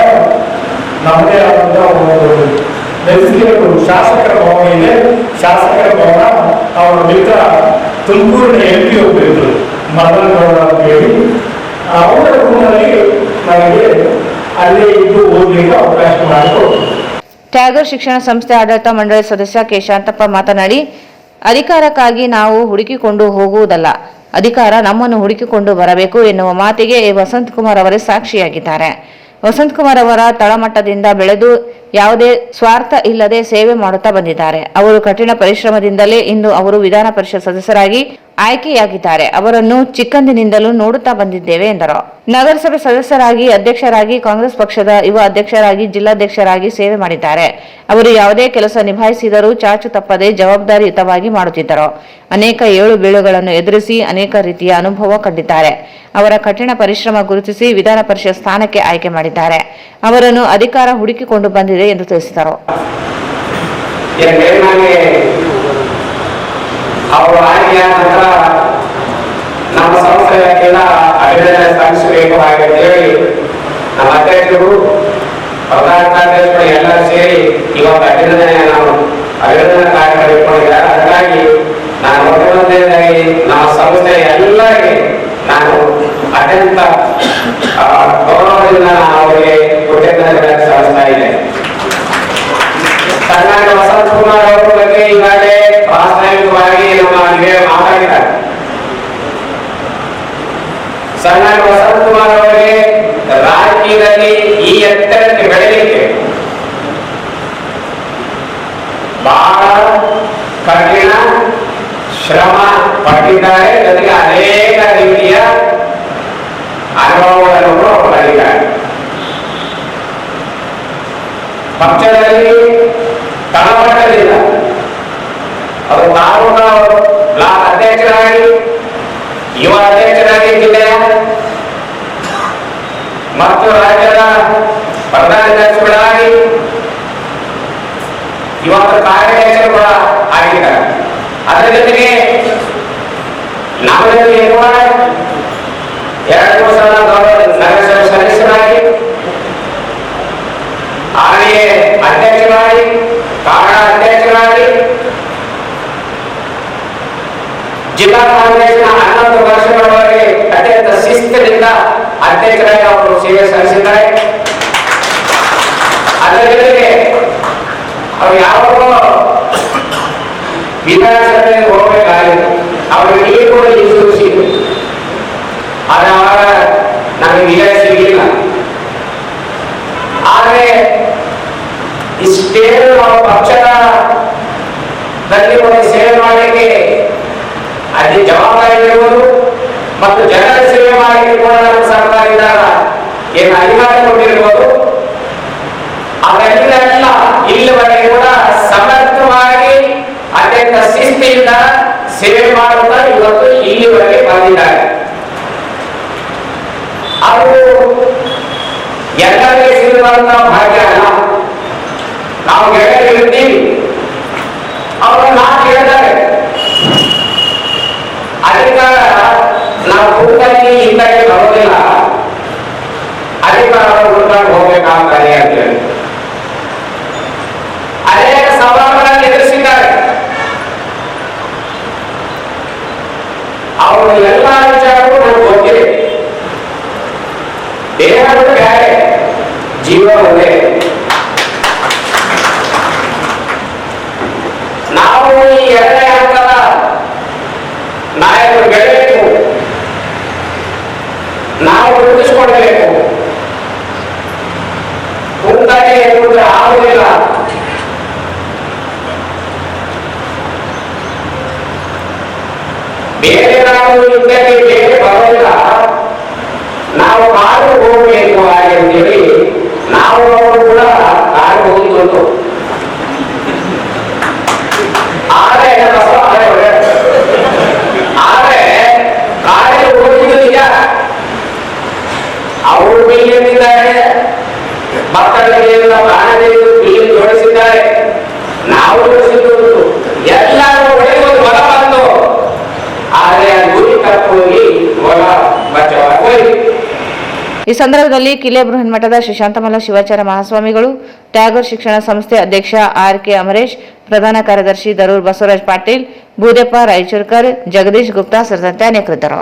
ನಮ್ಮದೇ ಆದಂತಹ ಒಂದು ಲೆಜಿಸ್ಲೇಟಿವ್ ಶಾಸಕರ ಭವನ ಇದೆ, ಶಾಸಕರ ಭವನ ಅವರ ಮಿತ್ರ ತುಮಕೂರಿನ MP ಒಬ್ಬರಿದ್ರು ಮದನ್ ಗೌಡ ಅಂತ ಹೇಳಿ, ಅವರ ರೂಮಲ್ಲಿ ನನಗೆ ಅಲ್ಲಿ ಇದ್ದು ಓದಲಿಕ್ಕೆ ಅವಕಾಶ ಮಾಡಿಕೊಡ್ತಾರೆ. ಟ್ಯಾಗರ್ ಶಿಕ್ಷಣ ಸಂಸ್ಥೆ ಆಡಳಿತ ಮಂಡಳಿ ಸದಸ್ಯ ಕೆ ಶಾಂತಪ್ಪ ಮಾತನಾಡಿ, ಅಧಿಕಾರಕ್ಕಾಗಿ ನಾವು ಹುಡುಕಿಕೊಂಡು ಹೋಗುವುದಲ್ಲ, ಅಧಿಕಾರ ನಮ್ಮನ್ನು ಹುಡುಕಿಕೊಂಡು ಬರಬೇಕು ಎನ್ನುವ ಮಾತಿಗೆ ವಸಂತ್ ಕುಮಾರ್ ಅವರೇ ಸಾಕ್ಷಿಯಾಗಿದ್ದಾರೆ. ವಸಂತ್ ಕುಮಾರ್ ಅವರ ತಳಮಟ್ಟದಿಂದ ಬೆಳೆದು ಯಾವುದೇ ಸ್ವಾರ್ಥ ಇಲ್ಲದೆ ಸೇವೆ ಮಾಡುತ್ತಾ ಬಂದಿದ್ದಾರೆ. ಅವರು ಕಠಿಣ ಪರಿಶ್ರಮದಿಂದಲೇ ಇಂದು ಅವರು ವಿಧಾನ ಪರಿಷತ್ ಸದಸ್ಯರಾಗಿ ಆಯ್ಕೆಯಾಗಿದ್ದಾರೆ. ಅವರನ್ನು ಚಿಕ್ಕಂದಿನಿಂದಲೂ ನೋಡುತ್ತಾ ಬಂದಿದ್ದೇವೆ ಎಂದರು. ನಗರಸಭೆ ಸದಸ್ಯರಾಗಿ, ಅಧ್ಯಕ್ಷರಾಗಿ, ಕಾಂಗ್ರೆಸ್ ಪಕ್ಷದ ಯುವ ಅಧ್ಯಕ್ಷರಾಗಿ, ಜಿಲ್ಲಾಧ್ಯಕ್ಷರಾಗಿ ಸೇವೆ ಮಾಡಿದ್ದಾರೆ. ಅವರು ಯಾವುದೇ ಕೆಲಸ ನಿಭಾಯಿಸಿದರೂ ಚಾಚು ತಪ್ಪದೆ ಜವಾಬ್ದಾರಿಯುತವಾಗಿ ಮಾಡುತ್ತಿದ್ದರು. ಅನೇಕ ಏಳು ಬೀಳುಗಳನ್ನು ಎದುರಿಸಿ ಅನೇಕ ರೀತಿಯ ಅನುಭವ ಕಂಡಿದ್ದಾರೆ. ಅವರ ಕಠಿಣ ಪರಿಶ್ರಮ ಗುರುತಿಸಿ ವಿಧಾನ ಪರಿಷತ್ ಸ್ಥಾನಕ್ಕೆ ಆಯ್ಕೆ ಮಾಡಿದ್ದಾರೆ. ಅವರನ್ನು ಅಧಿಕಾರ ಹುಡುಕಿಕೊಂಡು ಬಂದಿದೆ ಎಂದು ತಿಳಿಸಿದರು. ಅವರು ಆಯ್ಕೆಯಾದ ನಂತರ ನಮ್ಮ ಸಂಸ್ಥೆಯಲ್ಲ ಅಭಿನಂದನೆ ಸಲ್ಲಿಸಬೇಕು ಹಾಗೆಂತೇಳಿ ನಮ್ಮ ಅಧ್ಯಕ್ಷರು, ಪ್ರಧಾನ ಕಾರ್ಯದರ್ಶಿಗಳು ಎಲ್ಲರೂ ಸೇರಿ ಇವತ್ತು ಅಭಿನಂದನೆ ಕಾರ್ಯಕ್ರಮ ಇಟ್ಕೊಂಡಿದ್ದಾರೆ. ಅದಕ್ಕಾಗಿ ನಾನು ಮೊದಲನೇದಾಗಿ ನಮ್ಮ ಸಂಸ್ಥೆ ಎಲ್ಲರಿಗೆ ನಾನು ಅತ್ಯಂತ ಗೌರವದಿಂದ ಅವರಿಗೆ ಕೃತಜ್ಞತೆಗಳನ್ನು ಸಲ್ಲಿಸ್ತಾ ಇದ್ದೇನೆ. ಕರ್ನಾಟಕ ವಸಂತ್ ಕುಮಾರ್ ಅವರ ಬಗ್ಗೆ ಈಗಾಗಲೇ ಪ್ರಾಸ್ತಾವಿಕವಾಗಿ ನಮಗೆ ಮಾತಾಡಿದ್ದಾರೆ. ಕರ್ನಾಟಕ ವಸಂತ್ ಕುಮಾರ್ ಅವರಿಗೆ ರಾಜಕೀಯದಲ್ಲಿ ಈ ಎತ್ತರಕ್ಕೆ ಬೆಳೆಯಲಿಕ್ಕೆ ಬಹಳ ಕಠಿಣ ಶ್ರಮ ಪಟ್ಟಿದ್ದಾರೆ. ಜೊತೆಗೆ ಅನೇಕ ರೀತಿಯ ಅನುಭವಗಳನ್ನು ಪಡೆದಿದ್ದಾರೆ. ಪಕ್ಷದಲ್ಲಿ ತಳಮಟ್ಟದಿಂದ ಅವರು ತಾಲೂಕಾ ಬ್ಲಾಕ್ ಅಧ್ಯಕ್ಷರಾಗಿ, ಯುವ ಅಧ್ಯಕ್ಷರಾಗಿ ಜಿಲ್ಲೆಯ ಮತ್ತು ರಾಜ್ಯದ ಪ್ರಧಾನ ಕಾರ್ಯದರ್ಶಿಗಳಾಗಿ ಇವತ್ತು ಕಾರ್ಯಾಧ್ಯಕ್ಷರು ಕೂಡ ಆಗಿದ್ದಾರೆ. ಅದರ ಜೊತೆಗೆ ನಮ್ಮಲ್ಲಿ ಇರುವ 2 ವರ್ಷದ ನಗರಸಭೆ ಸದಸ್ಯರಾಗಿ, ಆರ್ಎ ಅಧ್ಯಕ್ಷರಾಗಿ, ಕಾರಣ ಅಧ್ಯಕ್ಷರಾಗಿ, ಜಿಲ್ಲಾ ಕಾಂಗ್ರೆಸ್ನ 11 ವರ್ಷಗಳವರೆಗೆ ಅತ್ಯಂತ ಶಿಸ್ತಿನಿಂದ ಅಧ್ಯಕ್ಷರಾಗಿ ಅವರು ಸೇವೆ ಸಲ್ಲಿಸಿದ್ದಾರೆ. ಅದರ ಜೊತೆಗೆ ಅವರು ಯಾವಾಗಲೂ ವಿಧಾನಸಭೆಗೆ ಹೋಗಬೇಕಾಗಿತ್ತು. ಅವರಿಗೆ ನೀರು ಕೂಡ ಇರಿಸಿದ್ರು. ಆದರೆ ಆವಾಗ ನಮಗೆ ವಿಜಯ ಸಿಗಲಿಲ್ಲ. ಆದರೆ ಇಷ್ಟೇನು ನಾವು ಪಕ್ಷದಲ್ಲಿ ಒಂದು ಸೇವೆ ಮಾಡಲಿಕ್ಕೆ ಅದೇ ಜವಾಬ್ದಾರಿ ಇರುವುದು ಮತ್ತು ಜನರ ಸೇವೆ ಮಾಡಲಿಕ್ಕೆ ಕೂಡ ನಮ್ಮ ಸರ್ಕಾರದಿಂದ ಏನು ಅಧಿಕಾರ ಕೊಟ್ಟಿರ್ಬೋದು, ಅವೆಲ್ಲ ಇಲ್ಲಿವರೆಗೆ ಕೂಡ ಸಮರ್ಥವಾಗಿ ಅತ್ಯಂತ ಶಿಸ್ತಿಯಿಂದ ಸೇವೆ ಮಾಡುತ್ತಾ ಇವತ್ತು ಇಲ್ಲಿವರೆಗೆ ಬಂದಿದ್ದಾರೆ. ಅದು ಎಲ್ಲರಿಗೆ ಸಿಗುವಂತಹ ಭಾಗ್ಯ ಅಲ್ಲ. ನಾವು ಗೆಳೆಯರಿರ್ತೀವಿ, ಅವರು ನಾವು ಹೇಳಿದ್ದಾರೆ ಅಧಿಕಾರ ನಾವು ಕೂತಲ್ಲಿ ಹಿಂದಕ್ಕೆ ಬರೋದಿಲ್ಲ, ಅಧಿಕಾರ ಹುಡುಕೊಂಡು ಹೋಗ್ಬೇಕಾಗ್ತದೆ ಅಂತ ಹೇಳಿ ಅನೇಕ ಸವಾಲುಗಳನ್ನು ಎದುರಿಸಿದ್ದಾರೆ. ಅವರು ಎಲ್ಲ ವಿಚಾರಗಳು ನಮ್ಗೆ ಗೊತ್ತಿದೆ. ದೇಹಗಳು ಬೇರೆ, ಜೀವ ಒಂದೇ. ನಾವು ಈ 2ನೇ ಹಂತದ ನಾಯಕರು ಬೆಳೆಯಬೇಕು, ನಾವು ಗುರುತಿಸಿಕೊಡಬೇಕು. ಕುಂತಾಗಿ ಎನ್ನುವುದ್ರೆ ಆಗುವುದಿಲ್ಲ. ಬೇರೆ ನಾವು ಯುದ್ಧಕ್ಕೆ ಬೇರೆ ಬರೋದಿಲ್ಲ, ನಾವು ಕಾಡು ಹೋಗಬೇಕು ಹಾಗೆಂತೇಳಿ ನಾವು ಕೂಡ ಕಾಡು ಹೋಗುವುದು. ಆದರೆ ಕಾಡಿಗೆ ಹೋಗಿದ್ದು ನಿಜ. ಅವರು ಬಿಲ್ಲಿದ್ದಾರೆ, ಮಕ್ಕಳಿಗೆ ಪ್ರಾಣದೇವರು ಬಿಲ್ಲಿ ಜೋಡಿಸಿದ್ದಾರೆ, ನಾವು ಜೋಡಿಸಿದ್ದು ಎಲ್ಲರೂ ಹೊಡೆಯುವುದು ಹೊಲ ಬಂದು. ಆದರೆ ಗುರಿ ತಪ್ಪೋಗಿ ಹೊಲ ಬಚಾವಾಗಿ. ಈ ಸಂದರ್ಭದಲ್ಲಿ ಕಿಲೆ ಬೃಹನ್ಮಠದ ಶ್ರೀ ಶಾಂತಮಲ್ಲ ಶಿವಾಚಾರ್ಯ ಮಹಾಸ್ವಾಮಿಗಳು, ಟ್ಯಾಗೋರ್ ಶಿಕ್ಷಣ ಸಂಸ್ಥೆ ಅಧ್ಯಕ್ಷ ಆರ್.ಕೆ. ಅಮರೇಶ್, ಪ್ರಧಾನ ಕಾರ್ಯದರ್ಶಿ ದರೂರ್ ಬಸವರಾಜ್ ಪಾಟೀಲ್, ಭೂದೆಪ್ಪ ರಾಯಚೂರ್ಕರ್, ಜಗದೀಶ್ ಗುಪ್ತಾ ಸೇರಿದಂತೆ ಅನೇಕರಿದ್ದರು.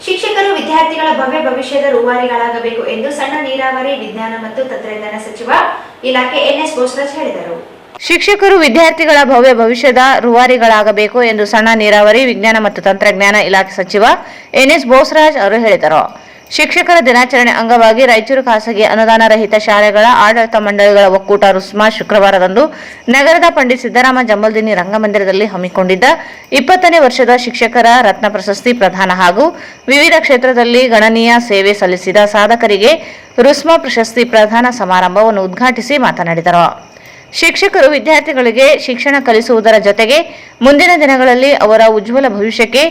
ಶಿಕ್ಷಕರು ವಿದ್ಯಾರ್ಥಿಗಳ ಭವ್ಯ ಭವಿಷ್ಯದ ರೂವಾರಿಗಳಾಗಬೇಕು ಎಂದು ಸಣ್ಣ ನೀರಾವರಿ ವಿಜ್ಞಾನ ಮತ್ತು ತಂತ್ರಜ್ಞಾನ ಸಚಿವ ಇಲಾಖೆ ಎನ್ಎಸ್ ಬೋಸರಾಜ್ ಹೇಳಿದರು. ಶಿಕ್ಷಕರು ವಿದ್ಯಾರ್ಥಿಗಳ ಭವ್ಯ ಭವಿಷ್ಯದ ರೂವಾರಿಗಳಾಗಬೇಕು ಎಂದು ಸಣ್ಣ ನೀರಾವರಿ ವಿಜ್ಞಾನ ಮತ್ತು ತಂತ್ರಜ್ಞಾನ ಇಲಾಖೆ ಸಚಿವ ಎನ್ಎಸ್ ಬೋಸರಾಜ್ ಅವರು ಹೇಳಿದರು. ಶಿಕ್ಷಕರ ದಿನಾಚರಣೆ ಅಂಗವಾಗಿ ರಾಯಚೂರು ಖಾಸಗಿ ಅನುದಾನ ರಹಿತ ಶಾಲೆಗಳ ಆಡಳಿತ ಮಂಡಳಿಗಳ ಒಕ್ಕೂಟ ರುಸ್ಮಾ ಶುಕ್ರವಾರದಂದು ನಗರದ ಪಂಡಿತ್ ಸಿದ್ದರಾಮ ಜಂಬಲ್ದಿನ್ನಿ ರಂಗಮಂದಿರದಲ್ಲಿ ಹಮ್ಮಿಕೊಂಡಿದ್ದ 20ನೇ ವರ್ಷದ ಶಿಕ್ಷಕರ ರತ್ನ ಪ್ರಶಸ್ತಿ ಪ್ರದಾನ ಹಾಗೂ ವಿವಿಧ ಕ್ಷೇತ್ರದಲ್ಲಿ ಗಣನೀಯ ಸೇವೆ ಸಲ್ಲಿಸಿದ ಸಾಧಕರಿಗೆ ರುಸ್ಮಾ ಪ್ರಶಸ್ತಿ ಪ್ರದಾನ ಸಮಾರಂಭವನ್ನು ಉದ್ಘಾಟಿಸಿ ಮಾತನಾಡಿದರು. ಶಿಕ್ಷಕರು ವಿದ್ಯಾರ್ಥಿಗಳಿಗೆ ಶಿಕ್ಷಣ ಕಲಿಸುವುದರ ಜೊತೆಗೆ ಮುಂದಿನ ದಿನಗಳಲ್ಲಿ ಅವರ ಉಜ್ವಲ ಭವಿಷ್ಯಕ್ಕೆ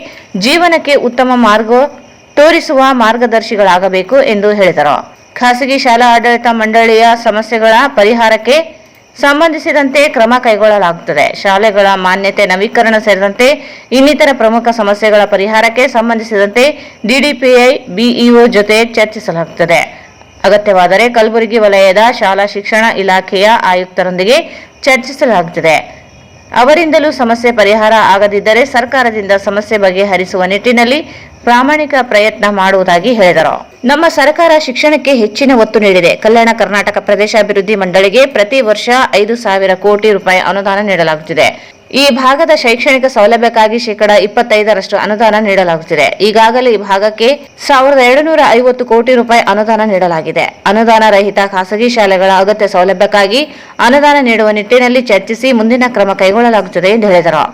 ಜೀವನಕ್ಕೆ ಉತ್ತಮ ಮಾರ್ಗ ತೋರಿಸುವ ಮಾರ್ಗದರ್ಶಿಗಳಾಗಬೇಕು ಎಂದು ಹೇಳಿದರು. ಖಾಸಗಿ ಶಾಲಾ ಆಡಳಿತ ಮಂಡಳಿಯ ಸಮಸ್ಯೆಗಳ ಪರಿಹಾರಕ್ಕೆ ಸಂಬಂಧಿಸಿದಂತೆ ಕ್ರಮ ಕೈಗೊಳ್ಳಲಾಗುತ್ತದೆ. ಶಾಲೆಗಳ ಮಾನ್ಯತೆ ನವೀಕರಣ ಸೇರಿದಂತೆ ಇನ್ನಿತರ ಪ್ರಮುಖ ಸಮಸ್ಯೆಗಳ ಪರಿಹಾರಕ್ಕೆ ಸಂಬಂಧಿಸಿದಂತೆ ಡಿಡಿಪಿಐ ಬಿಇಒ ಜೊತೆ ಚರ್ಚಿಸಲಾಗುತ್ತದೆ. ಅಗತ್ಯವಾದರೆ ಕಲಬುರಗಿ ವಲಯದ ಶಾಲಾ ಶಿಕ್ಷಣ ಇಲಾಖೆಯ ಆಯುಕ್ತರೊಂದಿಗೆ ಚರ್ಚಿಸಲಾಗುತ್ತದೆ. ಅವರಿಂದಲೂ ಸಮಸ್ಯೆ ಪರಿಹಾರ ಆಗದಿದ್ದರೆ ಸರ್ಕಾರದಿಂದ ಸಮಸ್ಯೆ ಬಗೆಹರಿಸುವ ನಿಟ್ಟಿನಲ್ಲಿ ಪ್ರಾಮಾಣಿಕ ಪ್ರಯತ್ನ ಮಾಡುವುದಾಗಿ ಹೇಳಿದರು. ನಮ್ಮ ಸರ್ಕಾರ ಶಿಕ್ಷಣಕ್ಕೆ ಹೆಚ್ಚಿನ ಒತ್ತು ನೀಡಿದೆ. ಕಲ್ಯಾಣ ಕರ್ನಾಟಕ ಪ್ರದೇಶಾಭಿವೃದ್ಧಿ ಮಂಡಳಿಗೆ ಪ್ರತಿ ವರ್ಷ 5,000 ಕೋಟಿ ರೂಪಾಯಿ ಅನುದಾನ ನೀಡಲಾಗುತ್ತಿದೆ. ಈ ಭಾಗದ ಶೈಕ್ಷಣಿಕ ಸೌಲಭ್ಯಕ್ಕಾಗಿ ಶೇಕಡಾ 25% ಅನುದಾನ ನೀಡಲಾಗುತ್ತಿದೆ. ಈಗಾಗಲೇ ಈ ಭಾಗಕ್ಕೆ 1,250 ಕೋಟಿ ರೂಪಾಯಿ ಅನುದಾನ ನೀಡಲಾಗಿದೆ. ಅನುದಾನ ರಹಿತ ಖಾಸಗಿ ಶಾಲೆಗಳ ಅಗತ್ಯ ಸೌಲಭ್ಯಕ್ಕಾಗಿ ಅನುದಾನ ನೀಡುವ ನಿಟ್ಟಿನಲ್ಲಿ ಚರ್ಚಿಸಿ ಮುಂದಿನ ಕ್ರಮ ಕೈಗೊಳ್ಳಲಾಗುತ್ತದೆ ಎಂದು ಹೇಳಿದರು.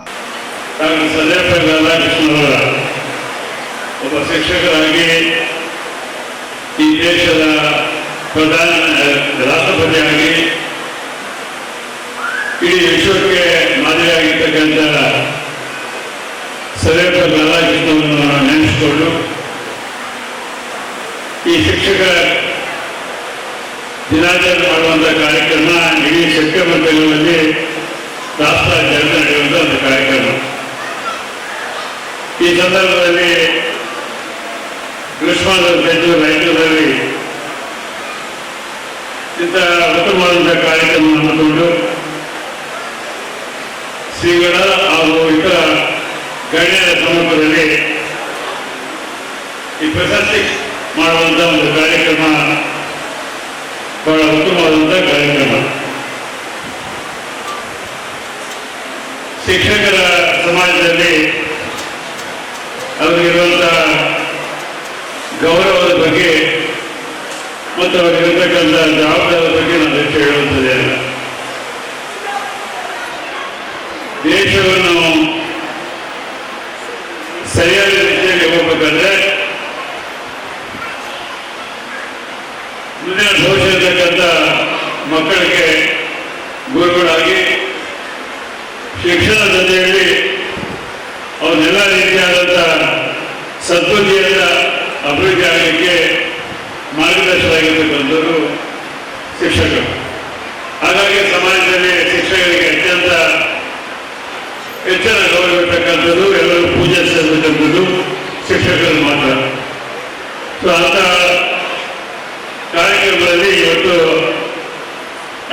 ಒಬ್ಬ ಶಿಕ್ಷಕರಾಗಿ ಈ ದೇಶದ ರಾಷ್ಟ್ರಪತಿಯಾಗಿ ಇಡೀ ವಿಶ್ವಕ್ಕೆ ಮಾದರಿಯಾಗಿರ್ತಕ್ಕಂಥ ಸರ್ವೇಪಲ್ಲಿ ರಾಧಾಕೃಷ್ಣನನ್ನು ನೆನೆಸಿಕೊಂಡು ಈ ಶಿಕ್ಷಕ ದಿನಾಚರಣೆ ಮಾಡುವಂಥ ಕಾರ್ಯಕ್ರಮ ಇಡೀ ಸೆಪ್ಟೆಂಬರ್ ತಿಂಗಳಲ್ಲಿ ರಾಷ್ಟ್ರಾದ್ಯಂತ ನಡೆಯುವಂಥ ಒಂದು ಕಾರ್ಯಕ್ರಮ. ಈ ಸಂದರ್ಭದಲ್ಲಿ ರಾಯಚೂರಲ್ಲಿ ಇಂಥ ಉತ್ತಮವಾದಂಥ ಕಾರ್ಯಕ್ರಮ ಹಮ್ಮಿಕೊಂಡು ಶ್ರೀಗಳ ಹಾಗೂ ಇತರ ಗಣ್ಯರ ಸಮ್ಮುಖದಲ್ಲಿ ಈ ಪ್ರಶಸ್ತಿ ಮಾಡುವಂಥ ಒಂದು ಕಾರ್ಯಕ್ರಮ ಬಹಳ ಉತ್ತಮವಾದಂಥ ಕಾರ್ಯಕ್ರಮ. ಶಿಕ್ಷಕರ ಸಮಾಜದಲ್ಲಿ ಅವರಿಗಿರುವಂಥ ಗೌರವದ ಬಗ್ಗೆ ಮತ್ತು ಅವರಿಗಿರ್ತಕ್ಕಂಥ ಜವಾಬ್ದಾರಿ ಬಗ್ಗೆ ನಾನು ಹೆಚ್ಚು ಹೇಳುವಂಥದ್ದೇನಿಲ್ಲ. ದೇಶವನ್ನು ಸರಿಯಾದ ರೀತಿಯಲ್ಲಿ ಹೋಗಬೇಕಾದ್ರೆ ಮುಂದಿನ ಭವಿಷ್ಯದಕ್ಕಂಥ ಮಕ್ಕಳಿಗೆ ಗುರುಗಳಾಗಿ ಶಿಕ್ಷಣ ಜೊತೆಯಲ್ಲಿ ಅವನ್ನೆಲ್ಲ ರೀತಿಯಾದಂಥ ಸದ್ಬುದ್ಧಿಯಿಂದ ಅಭಿವೃದ್ಧಿ ಆಗಲಿಕ್ಕೆ ಮಾರ್ಗದರ್ಶಕರಾಗಿರ್ತಕ್ಕಂಥವರು ಶಿಕ್ಷಕರು. ಹಾಗಾಗಿ ಸಮಾಜದಲ್ಲಿ ಶಿಕ್ಷಕರಿಗೆ ಅತ್ಯಂತ ಹೆಚ್ಚಿನ ಗೌರವ ಇರ್ತಕ್ಕಂಥದ್ದು, ಎಲ್ಲರೂ ಪೂಜಿಸತಕ್ಕಂಥದ್ದು ಶಿಕ್ಷಕರು ಮಾತ್ರ. ಸೊ ಅಂಥ ಕಾರ್ಯಕ್ರಮದಲ್ಲಿ ಇವತ್ತು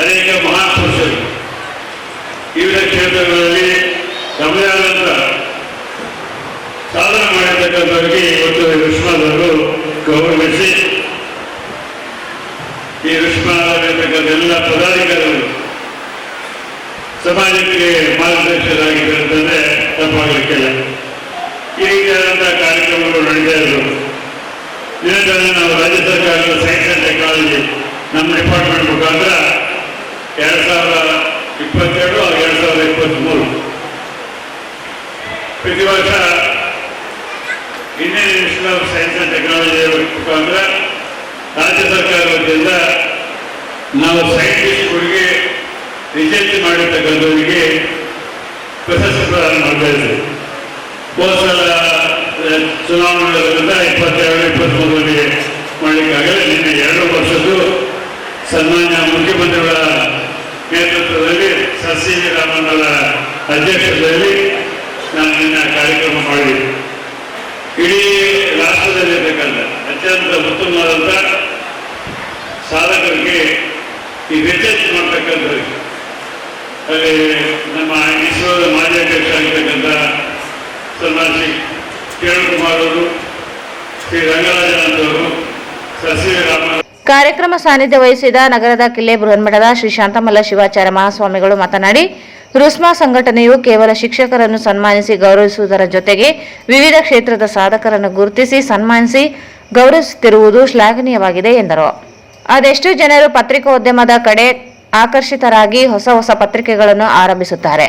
ಅನೇಕ ಮಹಾನ್ ಪುರುಷರು ವಿವಿಧ ಕ್ಷೇತ್ರಗಳಲ್ಲಿ ತಮ್ಮದೇ ಆದಂಥ ಸಾಧನೆ ಮಾಡಿರ್ತಕ್ಕಂಥವರಿಗೆ ಇವತ್ತು ರುಸ್ಮಾದವರು ಗೌರವಿಸಿ ಈ ರುಸ್ಮಾದಲ್ಲಿರ್ತಕ್ಕಂಥ ಎಲ್ಲ ಪದಾಧಿಕಾರಿಗಳು ಸಮಾಜಕ್ಕೆ ಮಾರ್ಗದರ್ಶಕರಾಗಿರ್ತಂದ್ರೆ ತಪ್ಪಾಗಲಿಕ್ಕಿಲ್ಲ. ಈ ರೀತಿಯಾದಂತಹ ಕಾರ್ಯಕ್ರಮಗಳು ನಡೀತಾ ಇದ್ರು. ಇದರಲ್ಲಿ ನಾವು ರಾಜ್ಯ ಸರ್ಕಾರದ ಸೈನ್ಸ್ ಅಂಡ್ ಟೆಕ್ನಾಲಜಿ ನಮ್ಮ ಡಿಪಾರ್ಟ್ಮೆಂಟ್ ಮುಖಾಂತರ 2022 2023 ಪ್ರತಿ ವರ್ಷ Indian institute of science and technology ಮುಖಾಂತರ ರಾಜ್ಯ ಸರ್ಕಾರದ ವತಿಯಿಂದ ನಾವು ಸೈಂಟಿಸ್ಟ್ಗಳಿಗೆ ರಿಸರ್ಚ್ ಮಾಡಿರ್ತಕ್ಕಂಥವರಿಗೆ ಪ್ರಶಸ್ತಿ ಪ್ರದಾನ ಮಾಡ್ತಾ ಇದ್ದೀವಿ. ಹೋದ ಸಲ ಚುನಾವಣೆಗಳಿಂದ 22-23ರಲ್ಲಿ ಮಾಡಲಿಕ್ಕಾಗಲ್ಲ. ನಿನ್ನೆ 2 ವರ್ಷದ್ದು ಸನ್ಮಾನ್ಯ ಮುಖ್ಯಮಂತ್ರಿಗಳ ನೇತೃತ್ವದಲ್ಲಿ ಸರ್ ಸಿ ವಿ ರಾಮನ್ ಅವರ ಅಧ್ಯಕ್ಷತೆಯಲ್ಲಿ ನಾನು ನಿನ್ನ ಕಾರ್ಯಕ್ರಮ ಮಾಡಿದ್ದೆ. ಇಡೀ ರಾಷ್ಟ್ರದಲ್ಲಿರ್ತಕ್ಕಂಥ ಅತ್ಯಂತ ಉತ್ತಮವಾದಂಥ ಸಾಧಕರಿಗೆ ಈ ರಿಸರ್ಚ್ ಮಾಡ್ತಕ್ಕಂಥವ್ರಿಗೆ ಅಲ್ಲಿ ನಮ್ಮ ಇಸ್ರೋದ ಮಾಜಿ ಅಧ್ಯಕ್ಷ ಆಗಿರ್ತಕ್ಕಂಥ ಸನ್ಮಾನ್ ಶ್ರೀ ಕಿರಣ್ ಕುಮಾರ್ ಅವರು, ಶ್ರೀ ರಂಗರಾಜನ್ ಅವರು, ಸರ್ ಸಿ ವಿ ರಾಮನ್. ಕಾರ್ಯಕ್ರಮ ಸಾನ್ನಿಧ್ಯ ವಹಿಸಿದ ನಗರದ ಕಿಲ್ಲೆ ಬೃಹನ್ಮಠದ ಶ್ರೀ ಶಾಂತಮಲ್ಲ ಶಿವಾಚಾರ್ಯ ಮಹಾಸ್ವಾಮಿಗಳು ಮಾತನಾಡಿ, ರುಸ್ಮಾ ಸಂಘಟನೆಯು ಕೇವಲ ಶಿಕ್ಷಕರನ್ನು ಸನ್ಮಾನಿಸಿ ಗೌರವಿಸುವುದರ ಜೊತೆಗೆ ವಿವಿಧ ಕ್ಷೇತ್ರದ ಸಾಧಕರನ್ನು ಗುರುತಿಸಿ ಸನ್ಮಾನಿಸಿ ಗೌರವಿಸುತ್ತಿರುವುದು ಶ್ಲಾಘನೀಯವಾಗಿದೆ ಎಂದರು. ಅದೆಷ್ಟು ಜನರು ಪತ್ರಿಕೋದ್ಯಮದ ಕಡೆ ಆಕರ್ಷಿತರಾಗಿ ಹೊಸ ಹೊಸ ಪತ್ರಿಕೆಗಳನ್ನು ಆರಂಭಿಸುತ್ತಾರೆ.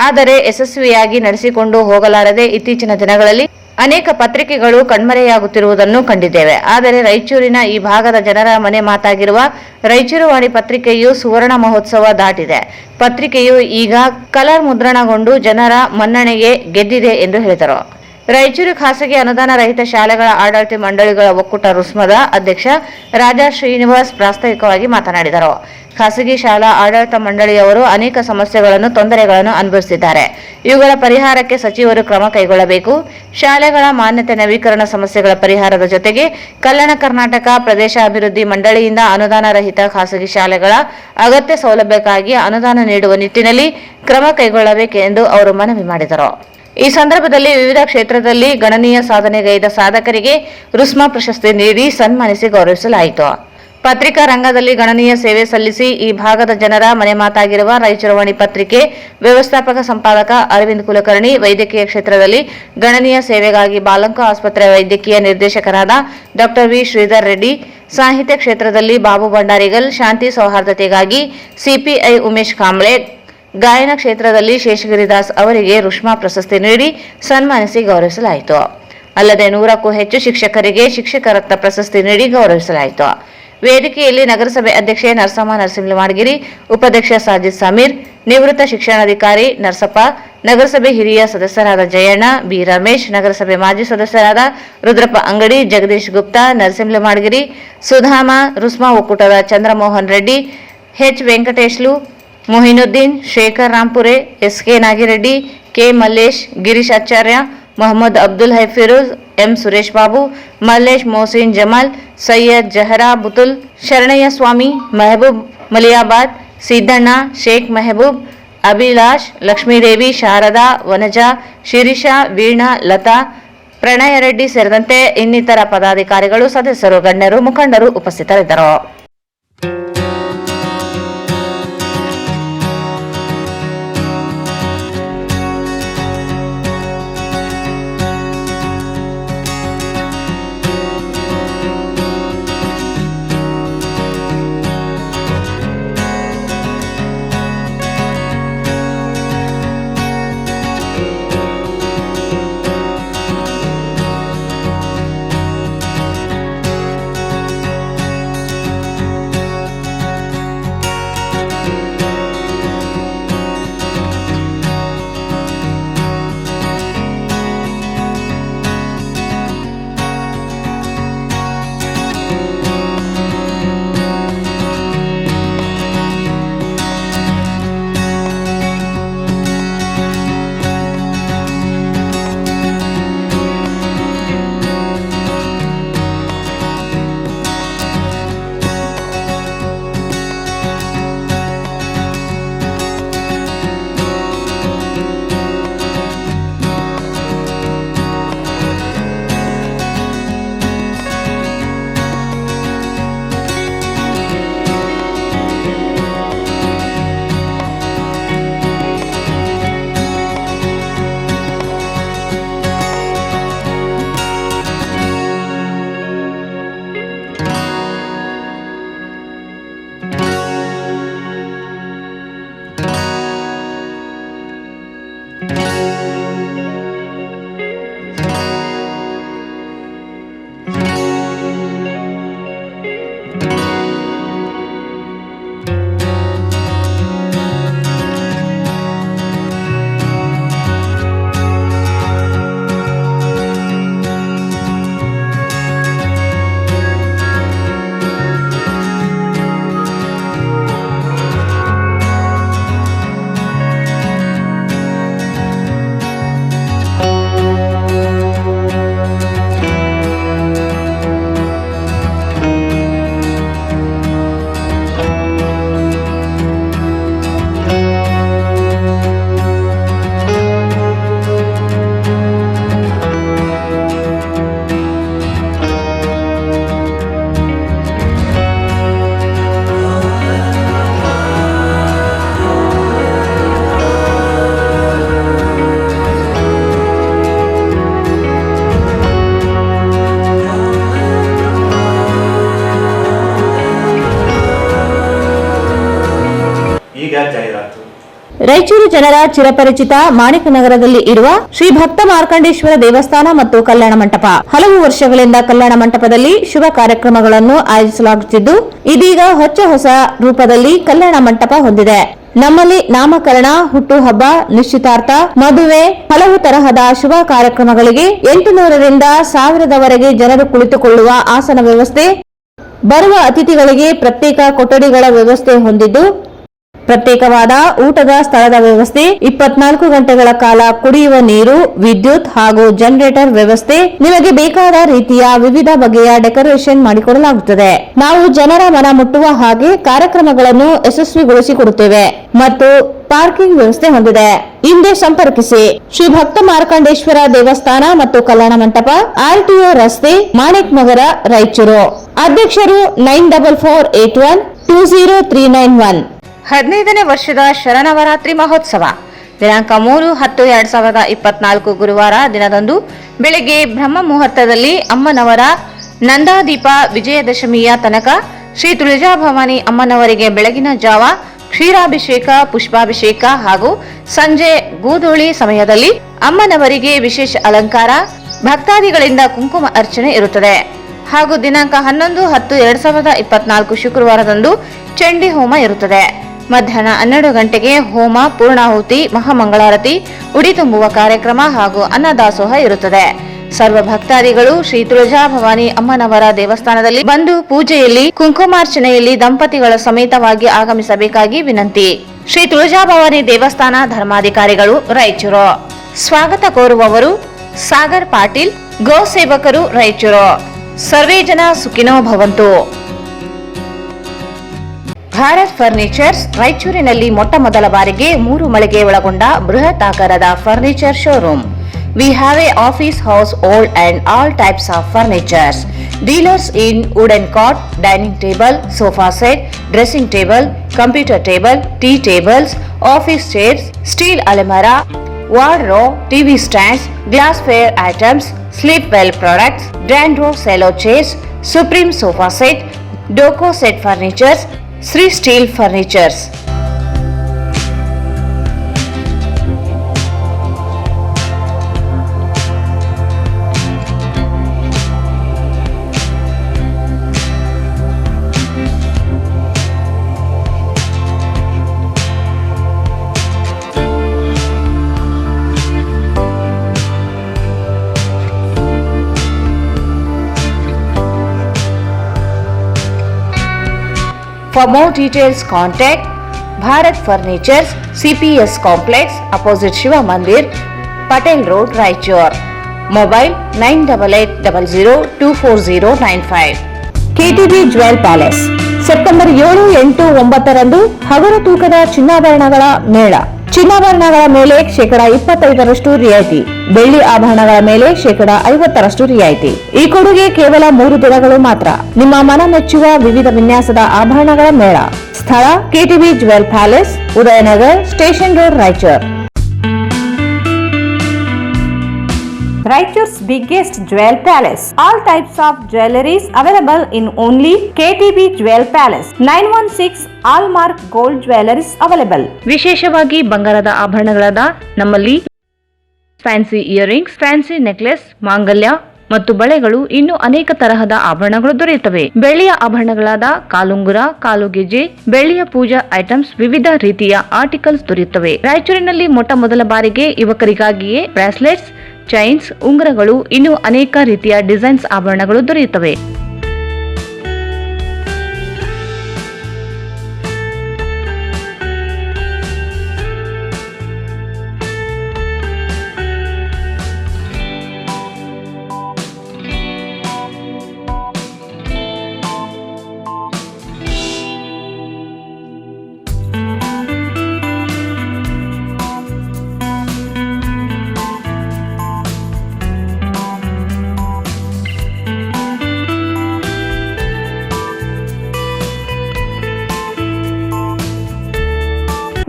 ಆದರೆ ಯಶಸ್ವಿಯಾಗಿ ನಡೆಸಿಕೊಂಡು ಹೋಗಲಾರದೆ ಇತ್ತೀಚಿನ ದಿನಗಳಲ್ಲಿ ಅನೇಕ ಪತ್ರಿಕೆಗಳು ಕಣ್ಮರೆಯಾಗುತ್ತಿರುವುದನ್ನು ಕಂಡಿದ್ದೇವೆ. ಆದರೆ ರಾಯಚೂರಿನ ಈ ಭಾಗದ ಜನರ ಮನೆ ಮಾತಾಗಿರುವ ರಾಯಚೂರು ವಾಣಿ ಪತ್ರಿಕೆಯು ಸುವರ್ಣ ಮಹೋತ್ಸವ ದಾಟಿದೆ. ಪತ್ರಿಕೆಯು ಈಗ ಕಲರ್ ಮುದ್ರಣಗೊಂಡು ಜನರ ಮನ್ನಣೆಗೆ ಗೆದ್ದಿದೆ ಎಂದು ಹೇಳಿದರು. ರಾಯಚೂರು ಖಾಸಗಿ ಅನುದಾನ ರಹಿತ ಶಾಲೆಗಳ ಆಡಳಿತ ಮಂಡಳಿಗಳ ಒಕ್ಕೂಟ ರುಸ್ಮದ ಅಧ್ಯಕ್ಷ ರಾಜಾ ಶ್ರೀನಿವಾಸ್ ಪ್ರಾಸ್ತಾವಿಕವಾಗಿ ಮಾತನಾಡಿದರು. ಖಾಸಗಿ ಶಾಲಾ ಆಡಳಿತ ಮಂಡಳಿಯವರು ಅನೇಕ ಸಮಸ್ಯೆಗಳನ್ನು ತೊಂದರೆಗಳನ್ನು ಅನುಭವಿಸಿದ್ದಾರೆ. ಇವುಗಳ ಪರಿಹಾರಕ್ಕೆ ಸಚಿವರು ಕ್ರಮ ಕೈಗೊಳ್ಳಬೇಕು. ಶಾಲೆಗಳ ಮಾನ್ಯತೆ ನವೀಕರಣ ಸಮಸ್ಯೆಗಳ ಪರಿಹಾರದ ಜೊತೆಗೆ ಕಲ್ಯಾಣ ಕರ್ನಾಟಕ ಪ್ರದೇಶ ಅಭಿವೃದ್ಧಿ ಮಂಡಳಿಯಿಂದ ಅನುದಾನ ರಹಿತ ಖಾಸಗಿ ಶಾಲೆಗಳ ಅಗತ್ಯ ಸೌಲಭ್ಯಕ್ಕಾಗಿ ಅನುದಾನ ನೀಡುವ ನಿಟ್ಟಿನಲ್ಲಿ ಕ್ರಮ ಕೈಗೊಳ್ಳಬೇಕೆಂದು ಅವರು ಮನವಿ ಮಾಡಿದರು. ಈ ಸಂದರ್ಭದಲ್ಲಿ ವಿವಿಧ ಕ್ಷೇತ್ರದಲ್ಲಿ ಗಣನೀಯ ಸಾಧನೆಗೈದ ಸಾಧಕರಿಗೆ ರುಸ್ಮಾ ಪ್ರಶಸ್ತಿ ನೀಡಿ ಸನ್ಮಾನಿಸಿ ಗೌರವಿಸಲಾಯಿತು. ಪತ್ರಿಕಾ ರಂಗದಲ್ಲಿ ಗಣನೀಯ ಸೇವೆ ಸಲ್ಲಿಸಿ ಈ ಭಾಗದ ಜನರ ಮನೆ ಮಾತಾಗಿರುವ ರಾಯಚೂರು ವಾಣಿ ಪತ್ರಿಕೆ ವ್ಯವಸ್ಥಾಪಕ ಸಂಪಾದಕ ಅರವಿಂದ್ ಕುಲಕರ್ಣಿ, ವೈದ್ಯಕೀಯ ಕ್ಷೇತ್ರದಲ್ಲಿ ಗಣನೀಯ ಸೇವೆಗಾಗಿ ಬಾಲಂಕ ಆಸ್ಪತ್ರೆ ವೈದ್ಯಕೀಯ ನಿರ್ದೇಶಕರಾದ ಡಾ ವಿ ಶ್ರೀಧರ್ ರೆಡ್ಡಿ, ಸಾಹಿತ್ಯ ಕ್ಷೇತ್ರದಲ್ಲಿ ಬಾಬು ಭಂಡಾರಿಗಲ್, ಶಾಂತಿ ಸೌಹಾರ್ದತೆಗಾಗಿ ಸಿಪಿಐ ಉಮೇಶ್ ಕಾಂಬ್ಳೆ, ಗಾಯನ ಕ್ಷೇತ್ರದಲ್ಲಿ ಶೇಷಗಿರಿದಾಸ್ ಅವರಿಗೆ ರುಸ್ಮಾ ಪ್ರಶಸ್ತಿ ನೀಡಿ ಸನ್ಮಾನಿಸಿ ಗೌರವಿಸಲಾಯಿತು. ಅಲ್ಲದೆ 100ಕ್ಕೂ ಹೆಚ್ಚು ಶಿಕ್ಷಕರಿಗೆ ಶಿಕ್ಷಕ ರತ್ನ ಪ್ರಶಸ್ತಿ ನೀಡಿ ಗೌರವಿಸಲಾಯಿತು. ವೇದಿಕೆಯಲ್ಲಿ ನಗರಸಭೆ ಅಧ್ಯಕ್ಷೆ ನರಸಮ್ಮ ನರಸಿಂಹಮಾಡಗಿರಿ, ಉಪಾಧ್ಯಕ್ಷ ಸಾಜಿದ್ ಸಮೀರ್, ನಿವೃತ್ತ ಶಿಕ್ಷಣಾಧಿಕಾರಿ ನರಸಪ್ಪ, ನಗರಸಭೆ ಹಿರಿಯ ಸದಸ್ಯರಾದ ಜಯಣ್ಣ, ಬಿ ರಮೇಶ್, ನಗರಸಭೆ ಮಾಜಿ ಸದಸ್ಯರಾದ ರುದ್ರಪ್ಪ ಅಂಗಡಿ, ಜಗದೀಶ್ ಗುಪ್ತಾ, ನರಸಿಂಹಮಾಡಗಿರಿ, ಸುಧಾಮ, ರುಸ್ಮಾ ಒಕ್ಕೂಟದ Chandramohan Reddy, H Venkateshlu, Mohinuddin, Shekhar Rampure, SK Nagireddy, K Mallesh, Girish Acharya, Mohammad Abdul Hai Firoz, M Suresh Babu, Mallesh Mohsin Jamal, Syed Zahra Batul, Sharanayya Swamy, Mehboob Maliyabad, Siddanna, Sheikh Mehboob, Abhilash, Lakshmidevi, Sharada, Vanaja, Shirisha, Veena, Latha, Pranaya Reddy ಸೇರಿದಂತೆ ಇನ್ನಿತರ ಪದಾಧಿಕಾರಿಗಳು, ಸದಸ್ಯರು, ಗಣ್ಯರು, ಮುಖಂಡರು ಉಪಸ್ಥಿತರಿದ್ದರು. ರಾಯಚೂರು ಜನರ ಚಿರಪರಿಚಿತ ಮಾಣಿಕನಗರದಲ್ಲಿ ಇರುವ ಶ್ರೀ ಭಕ್ತ ಮಾರ್ಕಂಡೇಶ್ವರ ದೇವಸ್ಥಾನ ಮತ್ತು ಕಲ್ಯಾಣ ಮಂಟಪ ಹಲವು ವರ್ಷಗಳಿಂದ ಕಲ್ಯಾಣ ಮಂಟಪದಲ್ಲಿ ಶುಭ ಕಾರ್ಯಕ್ರಮಗಳನ್ನು ಆಯೋಜಿಸಲಾಗುತ್ತಿದ್ದು ಇದೀಗ ಹೊಸ ರೂಪದಲ್ಲಿ ಕಲ್ಯಾಣ ಮಂಟಪ ಹೊಂದಿದೆ. ನಮ್ಮಲ್ಲಿ ನಾಮಕರಣ, ಹುಟ್ಟುಹಬ್ಬ, ನಿಶ್ಚಿತಾರ್ಥ, ಮದುವೆ, ಹಲವು ತರಹದ ಶುಭ ಕಾರ್ಯಕ್ರಮಗಳಿಗೆ 800ರಿಂದ 1000ದವರೆಗೆ ಜನರು ಕುಳಿತುಕೊಳ್ಳುವ ಆಸನ ವ್ಯವಸ್ಥೆ, ಬರುವ ಅತಿಥಿಗಳಿಗೆ ಪ್ರತ್ಯೇಕ ಕೊಠಡಿಗಳ ವ್ಯವಸ್ಥೆ ಹೊಂದಿದ್ದು ಪ್ರತ್ಯೇಕವಾದ ಊಟದ ಸ್ಥಳದ ವ್ಯವಸ್ಥೆ, 24 ಗಂಟೆಗಳ ಕಾಲ ಕುಡಿಯುವ ನೀರು, ವಿದ್ಯುತ್ ಹಾಗೂ ಜನರೇಟರ್ ವ್ಯವಸ್ಥೆ, ನಿಮಗೆ ಬೇಕಾದ ರೀತಿಯ ವಿವಿಧ ಬಗೆಯ ಡೆಕೋರೇಷನ್ ಮಾಡಿಕೊಡಲಾಗುತ್ತದೆ. ನಾವು ಜನರ ಮನ ಮುಟ್ಟುವ ಹಾಗೆ ಕಾರ್ಯಕ್ರಮಗಳನ್ನು ಯಶಸ್ವಿಗೊಳಿಸಿಕೊಡುತ್ತೇವೆ ಮತ್ತು ಪಾರ್ಕಿಂಗ್ ವ್ಯವಸ್ಥೆ ಹೊಂದಿದೆ. ಹಿಂದೆ ಸಂಪರ್ಕಿಸಿ ಶ್ರೀ ಭಕ್ತ ಮಾರ್ಕಂಡೇಶ್ವರ ದೇವಸ್ಥಾನ ಮತ್ತು ಕಲ್ಯಾಣ ಮಂಟಪ, RTO ರಸ್ತೆ, ಮಾಣಿಕ್ ನಗರ, ರಾಯಚೂರು. ಅಧ್ಯಕ್ಷರು 9448120391. 15ನೇ ವರ್ಷದ ಶರನ್ನವರಾತ್ರಿ ಮಹೋತ್ಸವ ದಿನಾಂಕ 3/10/2024 ಗುರುವಾರ ದಿನದಂದು ಬೆಳಗ್ಗೆ ಬ್ರಹ್ಮ ಮುಹೂರ್ತದಲ್ಲಿ ಅಮ್ಮನವರ ನಂದಾದೀಪ, ವಿಜಯದಶಮಿಯ ತನಕ ಶ್ರೀ ತುಳಜಾಭವಾನಿ ಅಮ್ಮನವರಿಗೆ ಬೆಳಗಿನ ಜಾವ ಕ್ಷೀರಾಭಿಷೇಕ, ಪುಷ್ಪಾಭಿಷೇಕ ಹಾಗೂ ಸಂಜೆ ಗೋಧೂಳಿ ಸಮಯದಲ್ಲಿ ಅಮ್ಮನವರಿಗೆ ವಿಶೇಷ ಅಲಂಕಾರ, ಭಕ್ತಾದಿಗಳಿಂದ ಕುಂಕುಮ ಅರ್ಚನೆ ಇರುತ್ತದೆ. ಹಾಗೂ ದಿನಾಂಕ 11/10/2024 ಶುಕ್ರವಾರದಂದು ಚಂಡಿ ಹೋಮ ಇರುತ್ತದೆ. ಮಧ್ಯಾಹ್ನ 12 ಗಂಟೆಗೆ ಹೋಮ, ಪೂರ್ಣಾಹುತಿ, ಮಹಾಮಂಗಳಾರತಿ, ಉಡಿ ತುಂಬುವ ಕಾರ್ಯಕ್ರಮ ಹಾಗೂ ಅನ್ನದಾಸೋಹ ಇರುತ್ತದೆ. ಸರ್ವ ಭಕ್ತಾದಿಗಳು ಶ್ರೀ ತುಳಜಾಭವಾನಿ ಅಮ್ಮನವರ ದೇವಸ್ಥಾನದಲ್ಲಿ ಬಂದು ಪೂಜೆಯಲ್ಲಿ, ಕುಂಕುಮಾರ್ಚನೆಯಲ್ಲಿ ದಂಪತಿಗಳ ಸಮೇತವಾಗಿ ಆಗಮಿಸಬೇಕಾಗಿ ವಿನಂತಿ. ಶ್ರೀ ತುಳಜಾಭವಾನಿ ದೇವಸ್ಥಾನ ಧರ್ಮಾಧಿಕಾರಿಗಳು, ರಾಯಚೂರು. ಸ್ವಾಗತ ಕೋರುವವರು ಸಾಗರ್ ಪಾಟೀಲ್, ಗೋ ಸೇವಕರು, ರಾಯಚೂರು. ಸರ್ವೇ ಜನ ಸುಖಿನೋ ಭವಂತು. ಭಾರತ್ ಫರ್ನಿಚರ್ಸ್ ರಾಯಚೂರಿನಲ್ಲಿ ಮೊಟ್ಟ ಮೊದಲ ಬಾರಿಗೆ 3 ಮಳಿಗೆ ಒಳಗೊಂಡ ಬೃಹತ್ ಆಕಾರದ furniture showroom. We have a office house, old and all types of furnitures. Dealers in wooden cot, dining table, sofa set, dressing table, computer table, tea tables, office chairs, steel almirah, wardrobe, TV stands, glassware items, sleepwell products, Dandro cello chairs, Supreme sofa set, Doco set furnitures, Sri Steel Furnitures. For more details, contact Bharat Furnitures, CPS Complex, opposite Shiva Mandir, Patel Road, Raichur. Mobile 9880024095. KTB Jewel Palace. September 7, 8, 9ರಂದು ಹಗರ ತೂಕದ ಚಿನ್ನಾಭರಣಗಳ ಮೇಳ. ಚಿನ್ನಾಭರಣಗಳ ಮೇಲೆ 25% ರಿಯಾಯಿತಿ, ಬೆಳ್ಳಿ ಆಭರಣಗಳ ಮೇಲೆ 50% ರಿಯಾಯಿತಿ. ಈ ಕೊಡುಗೆ ಕೇವಲ 3 ದಿನಗಳು ಮಾತ್ರ. ನಿಮ್ಮ ಮನ ಮೆಚ್ಚುವ ವಿವಿಧ ವಿನ್ಯಾಸದ ಆಭರಣಗಳ ಮೇಳ. ಸ್ಥಳ KTB Jewel Palace, Udayanagar, station road, Raichur. Raichur's biggest jewel palace. All types of jewelries available in only KTB Jewel Palace. 916 Allmark Gold Jewelries available. ವಿಶೇಷವಾಗಿ ಬಂಗಾರದ ಆಭರಣಗಳಾದ ನಮ್ಮಲ್ಲಿ ಫ್ಯಾನ್ಸಿ ಇಯರಿಂಗ್ಸ್, ಫ್ಯಾನ್ಸಿ ನೆಕ್ಲೆಸ್, ಮಾಂಗಲ್ಯ ಮತ್ತು ಬಳೆಗಳು, ಇನ್ನು ಅನೇಕ ತರಹದ ಆಭರಣಗಳು ದೊರೆಯುತ್ತವೆ. ಬೆಳ್ಳಿಯ ಆಭರಣಗಳಾದ ಕಾಲುಂಗುರ, ಕಾಲುಗೆಜ್ಜೆ, ಬೆಳ್ಳಿಯ ಪೂಜಾ ಐಟಮ್ಸ್, ವಿವಿಧ ರೀತಿಯ ಆರ್ಟಿಕಲ್ಸ್ ದೊರೆಯುತ್ತವೆ. ರಾಯಚೂರಿನಲ್ಲಿ ಮೊಟ್ಟ ಮೊದಲ ಬಾರಿಗೆ ಯುವಕರಿಗಾಗಿಯೇ ಬ್ರಾಸ್ಲೆಟ್ಸ್, ಚೈನ್ಸ್, ಉಂಗುರಗಳು, ಇನ್ನು ಅನೇಕ ರೀತಿಯ ಡಿಸೈನ್ಸ್ ಆಭರಣಗಳು ದೊರೆಯುತ್ತವೆ.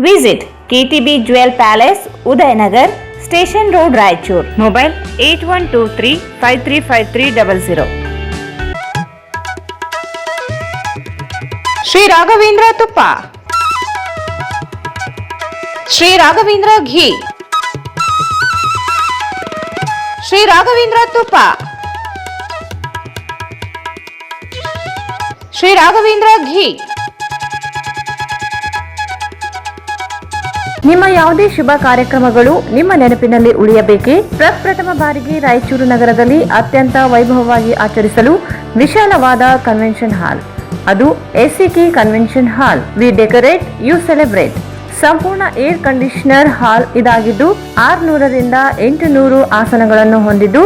Visit KTB Jewel Palace, Udayanagar, Station Road, Raichur. Mobile 8123535300. Shri Raghavendra ತುಪ್ಪ. ಶ್ರೀ ರಾಘವೇಂದ್ರ ಘೀ, ಶ್ರೀ ರಾಘವೇಂದ್ರ ತುಪ್ಪ, ಶ್ರೀ ರಾಘವೇಂದ್ರ ಘೀ. ನಿಮ್ಮ ಯಾವುದೇ ಶುಭ ಕಾರ್ಯಕ್ರಮಗಳು ನಿಮ್ಮ ನೆನಪಿನಲ್ಲಿ ಉಳಿಯಬೇಕೇ? ಪ್ರಪ್ರಥಮ ಬಾರಿಗೆ ರಾಯಚೂರು ನಗರದಲ್ಲಿ ಅತ್ಯಂತ ವೈಭವವಾಗಿ ಆಚರಿಸಲು ವಿಶಾಲವಾದ ಕನ್ವೆನ್ಷನ್ ಹಾಲ್, ಅದು ACK convention hall. We decorate, you celebrate. ಸಂಪೂರ್ಣ ಏರ್ ಕಂಡೀಷನರ್ ಹಾಲ್ ಇದಾಗಿದ್ದು 600ರಿಂದ 800 ಆಸನಗಳನ್ನು ಹೊಂದಿದ್ದು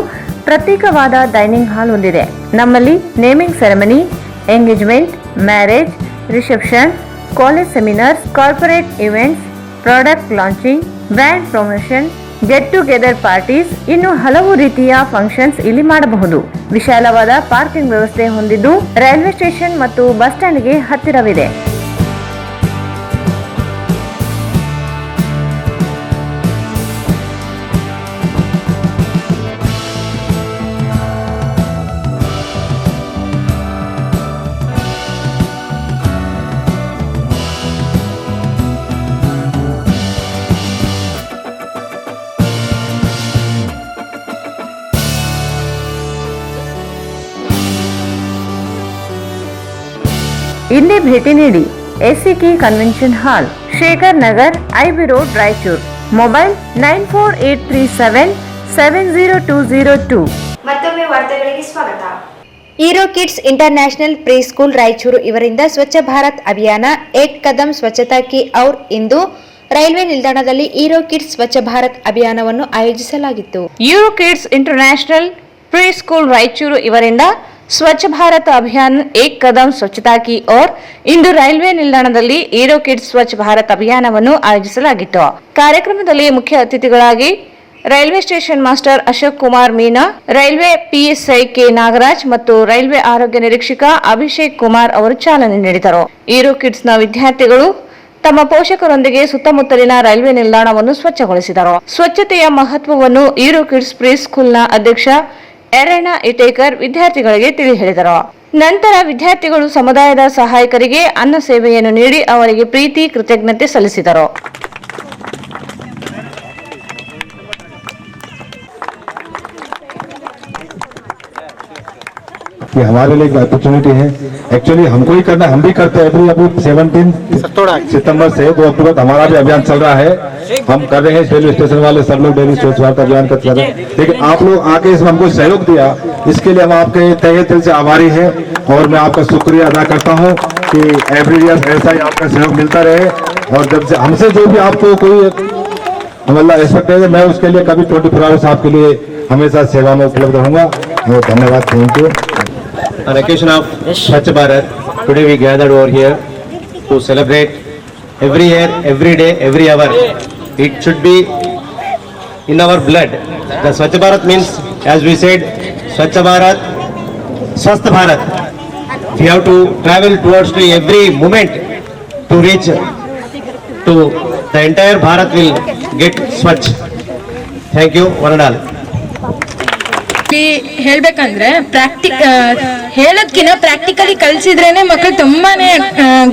ಪ್ರತ್ಯೇಕವಾದ ಡೈನಿಂಗ್ ಹಾಲ್ ಹೊಂದಿದೆ. ನಮ್ಮಲ್ಲಿ naming ceremony, engagement, marriage, reception, college seminars, corporate events, product launching, brand promotion, get together parties, ಇನ್ನು ಹಲವು ರೀತಿಯ ಫಂಕ್ಷನ್ಸ್ ಇಲ್ಲಿ ಮಾಡಬಹುದು. ವಿಶಾಲವಾದ ಪಾರ್ಕಿಂಗ್ ವ್ಯವಸ್ಥೆ ಹೊಂದಿದ್ದು ರೈಲ್ವೆ ಸ್ಟೇಷನ್ ಮತ್ತು ಬಸ್ ಸ್ಟ್ಯಾಂಡ್ಗೆ ಹತ್ತಿರವಿದೆ. ಇಲ್ಲಿ ಭೇಟಿ ನೀಡಿ. ACK convention hall, Shekhar Nagar, IB road, Raichur. Mobile 9483770202. ಮತ್ತೊಮ್ಮೆ ವಾರ್ತೆಗಳಿಗೆ ಸ್ವಾಗತ. Euro kids international pre school Raichur ಇವರಿಂದ ಸ್ವಚ್ಛ ಭಾರತ್ ಅಭಿಯಾನ ಏಕ್ ಕದಂ ಸ್ವಚ್ಛತಾ ಕಿ ಔರ್ ಇಂದು ರೈಲ್ವೆ ನಿಲ್ದಾಣದಲ್ಲಿ ಈರೋ ಕಿಡ್ಸ್ ಸ್ವಚ್ಛ ಭಾರತ್ ಅಭಿಯಾನವನ್ನು ಆಯೋಜಿಸಲಾಗಿತ್ತು. Euro kids international pre school Raichur ಇವರಿಂದ ಸ್ವಚ್ಛ ಭಾರತ ಅಭಿಯಾನ ಏಕ್ ಕದಂ ಸ್ವಚ್ಛತಾ ಕಿ ಓರ್ ಇಂದು ರೈಲ್ವೆ ನಿಲ್ದಾಣದಲ್ಲಿ ಈರೋ ಕಿಡ್ಸ್ ಸ್ವಚ್ಛ ಭಾರತ್ ಅಭಿಯಾನವನ್ನು ಆಯೋಜಿಸಲಾಗಿತ್ತು. ಕಾರ್ಯಕ್ರಮದಲ್ಲಿ ಮುಖ್ಯ ಅತಿಥಿಗಳಾಗಿ railway station master Ashok Kumar Meena, railway PSI K Nagaraj ಮತ್ತು ರೈಲ್ವೆ ಆರೋಗ್ಯ ನಿರೀಕ್ಷಕ ಅಭಿಷೇಕ್ ಕುಮಾರ್ ಅವರು ಚಾಲನೆ ನೀಡಿದರು. ಈರೋ ಕಿಡ್ಸ್ನ ವಿದ್ಯಾರ್ಥಿಗಳು ತಮ್ಮ ಪೋಷಕರೊಂದಿಗೆ ಸುತ್ತಮುತ್ತಲಿನ ರೈಲ್ವೆ ನಿಲ್ದಾಣವನ್ನು ಸ್ವಚ್ಛಗೊಳಿಸಿದರು. ಸ್ವಚ್ಛತೆಯ ಮಹತ್ವವನ್ನು ಈರೋ ಕಿಡ್ಸ್ ಪ್ರೀ ಸ್ಕೂಲ್ನ ಅಧ್ಯಕ್ಷ ಎರೆಣ ಇಟೇಕರ್ ವಿದ್ಯಾರ್ಥಿಗಳಿಗೆ ತಿಳಿ ಹೇಳಿದರು. ನಂತರ ವಿದ್ಯಾರ್ಥಿಗಳು ಸಮುದಾಯದ ಸಹಾಯಕರಿಗೆ ಅನ್ನ ಸೇವೆಯನ್ನು ನೀಡಿ ಅವರಿಗೆ ಪ್ರೀತಿ ಕೃತಜ್ಞತೆ ಸಲ್ಲಿಸಿದರು. कि हमारे लिए एक अपॉर्चुनिटी है. एक्चुअली हमको ही करना, हम भी करते हैं. अभी 17 सितंबर से 2 अक्टूबर तक हमारा भी अभियान चल रहा है. हम कर रहे हैं. रेलवे स्टेशन वाले सब लोग डेली स्वच्छ भारत अभियान कर रहे हैं. लेकिन आप लोग आके इसमें हमको सहयोग दिया, इसके लिए हम आपके तहे दिल से आभारी हैं और मैं आपका शुक्रिया अदा करता हूँ कि एवरी ईयर ऐसा ही आपका सहयोग मिलता रहे. और जब से हमसे जो भी आपको कोई मतलब एक्सपेक्ट है, मैं उसके लिए कभी 24 आवर्स आपके लिए हमेशा सेवा में उपलब्ध रहूंगा. धन्यवाद. Thank you. On occasion of Swachh Bharat, today we gathered over here to celebrate every year, every day, every hour. It should be in our blood. The Swachh Bharat means, as we said, Swachh Bharat, Swasth Bharat. We have to travel towards to every moment to reach to the entire Bharat will get Swachh. Thank you, one and all. ಹೇಳ್ಬೇಕಂದ್ರೆ ಹೇಳೋದ್ಕಿಂತ ಪ್ರಾಕ್ಟಿಕಲಿ ಕಲಿಸಿದ್ರೇನೆ ಮಕ್ಕಳು ತುಂಬಾನೇ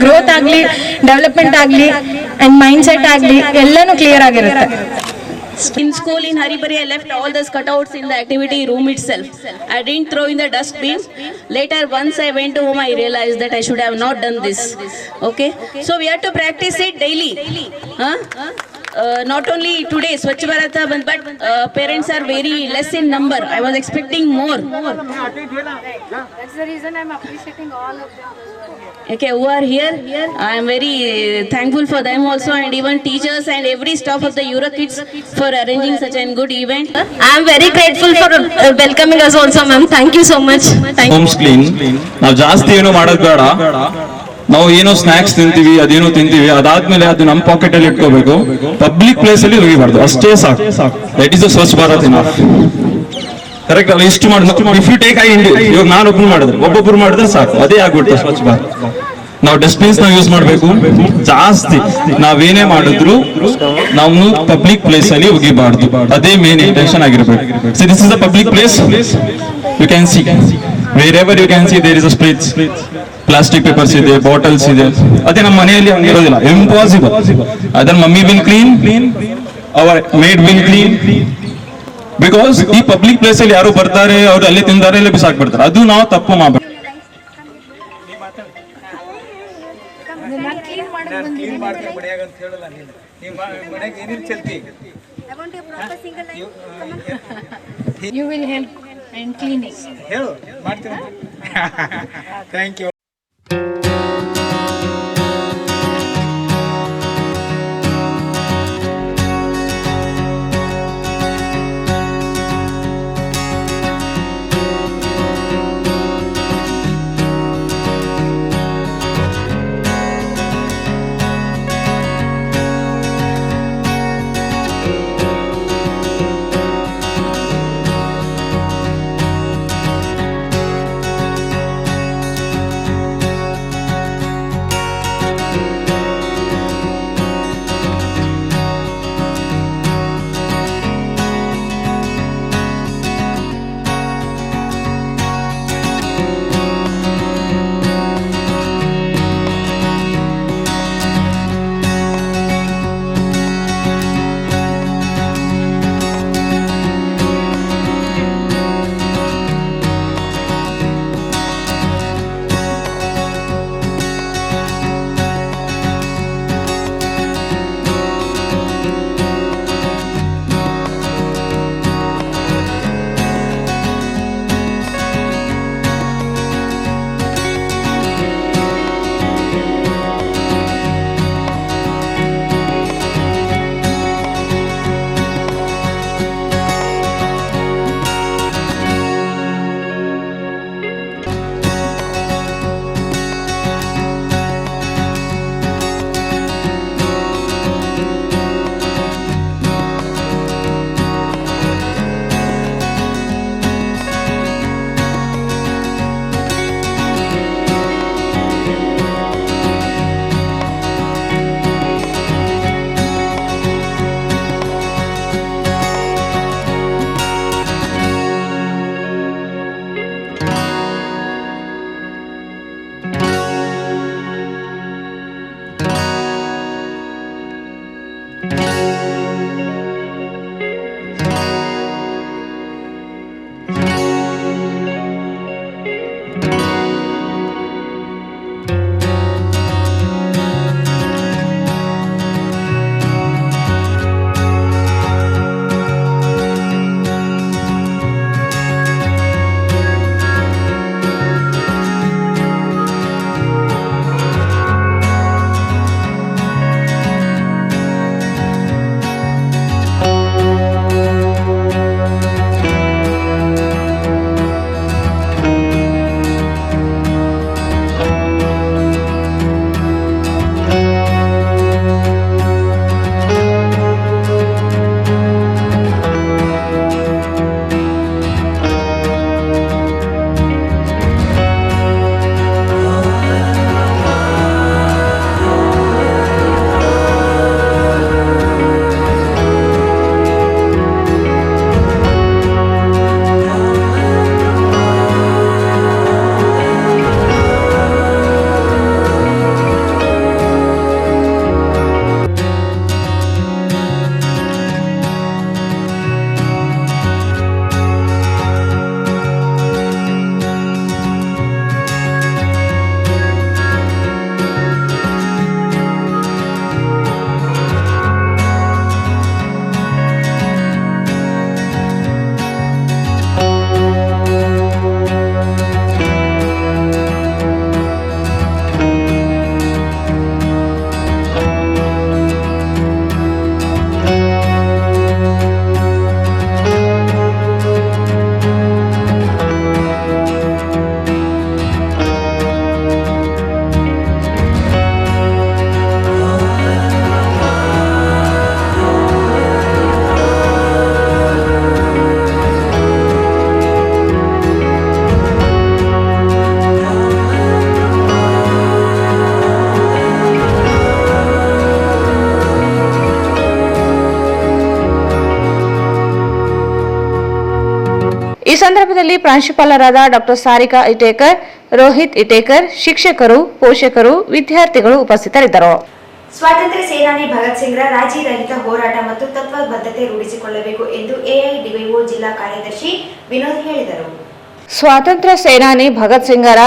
ಗ್ರೋತ್ ಆಗ್ಲಿ, ಡೆವಲಪ್ಮೆಂಟ್ ಆಗ್ಲಿ ಅಂಡ್ ಮೈಂಡ್ ಸೆಟ್ ಆಗ್ಲಿ ಎಲ್ಲಾನು ಕ್ಲಿಯರ್ ಆಗಿರುತ್ತೆ. In school in Haribari, I left all the cutouts in the activity room itself. I didn't throw in the dustbin. Later, once I went home, I realized that I should have not done this. Okay? So we have to practice it daily. Not only today, Swachh Bharat, but parents are very less in number. I was expecting more. That's the reason I'm appreciating all of them. Okay, who are here? I am very thankful for them also, and even teachers and every staff of the Euro Kids for arranging such a good event. I am very grateful for welcoming us also, ma'am. Thank you so much. Homes clean. ನಾವು ಜಾಸ್ತಿ ಏನು ಮಾಡೋದು ಬೇಡ. ನಾವು ಏನೋ ಸ್ನಾಕ್ಸ್ ತಿಂತೀವಿ, ಅದೇನೋ ತಿಂತೀವಿ, ಅದಾದ್ಮೇಲೆ ಅದು ನಮ್ಮ ಪಾಕೆಟ್ ಅಲ್ಲಿ ಇಟ್ಕೋಬೇಕು. ಪಬ್ಲಿಕ್ ಪ್ಲೇಸ್ ಅಲ್ಲಿ ಒಗಿಬಾರ್ದು, ಅಷ್ಟೇ ಸಾಕು. That is the Swachh Bharat enough. Correct ಅಲ್ಲ? ಇಷ್ಟು ಮಾಡಿ ಇಫ್ ಯು ಟೇಕ್ ಇವಾಗ ನಾನು ಒಬ್ಬೊಬ್ರು ಮಾಡಿದ್ರೆ ಸಾಕು, ಅದೇ ಆಗ್ಬಿಡ್ತು ಸ್ವಚ್ಛ ಭಾರತ್. ನಾವು ಡಸ್ಟ್ಬಿನ್ಸ್ ನಾವು ಯೂಸ್ ಮಾಡಬೇಕು ಜಾಸ್ತಿ. ನಾವೇನೇ ಮಾಡಿದ್ರು ನಾವು ಪಬ್ಲಿಕ್ ಪ್ಲೇಸ್ ಅಲ್ಲಿ ಒಗಿಬಾರ್ದು, ಅದೇ ಮೇನ್ ಇಂಟೆನ್ಷನ್ ಆಗಿರ್ಬೇಕು. So this is the public place. You can see wherever you can see there is a space. Plastic papers ಇದೆ, ಬಾಟಲ್ಸ್ ಇದೆ. ಅದೇ ನಮ್ಮ ಮನೆಯಲ್ಲಿ ಹಂಗಿರೋದಿಲ್ಲ, ಇಂಪಾಸಿಬಲ್. ಅದನ್ನ mummy will clean, our maid will clean. Because ಈ ಪಬ್ಲಿಕ್ ಪ್ಲೇಸ್ ಅಲ್ಲಿ ಯಾರು ಬರ್ತಾರೆ, ಅವ್ರು ಅಲ್ಲೇ ತಿಂತಾರೆ, ಅಲ್ಲೇ ಬಿಸಾಕ್ಬಿಡ್ತಾರೆ. ಅದು ನಾವು ತಪ್ಪು ಮಾಡಬೇಕು. You will help in cleaning. ಹೇಳು ಮಾಡ್ತೀನಿ. Thank you. ಸಂದರ್ಭದಲ್ಲಿ ಪ್ರಾಂಶುಪಾಲರಾದ ಡಾಕ್ಟರ್ ಸಾರಿಕಾ ಇಟೇಕರ್, ರೋಹಿತ್ ಇಟೇಕರ್, ಶಿಕ್ಷಕರು, ಪೋಷಕರು, ವಿದ್ಯಾರ್ಥಿಗಳು ಉಪಸ್ಥಿತರಿದ್ದರು. ಸ್ವಾತಂತ್ರ್ಯ ಸೇನಾನಿ ಭಗತ್ ಸಿಂಗ್ರ ರಾಜಿ ರಹಿತ ಹೋರಾಟ ಮತ್ತು ತತ್ವಬದ್ಧತೆ ರೂಢಿಸಿಕೊಳ್ಳಬೇಕು ಎಂದು ಎಐಡಿವೈಒ ಜಿಲ್ಲಾ ಕಾರ್ಯದರ್ಶಿ ವಿನೋದ್ ಹೇಳಿದರು. ಸ್ವಾತಂತ್ರ್ಯ ಸೇನಾನಿ ಭಗತ್ ಸಿಂಗರ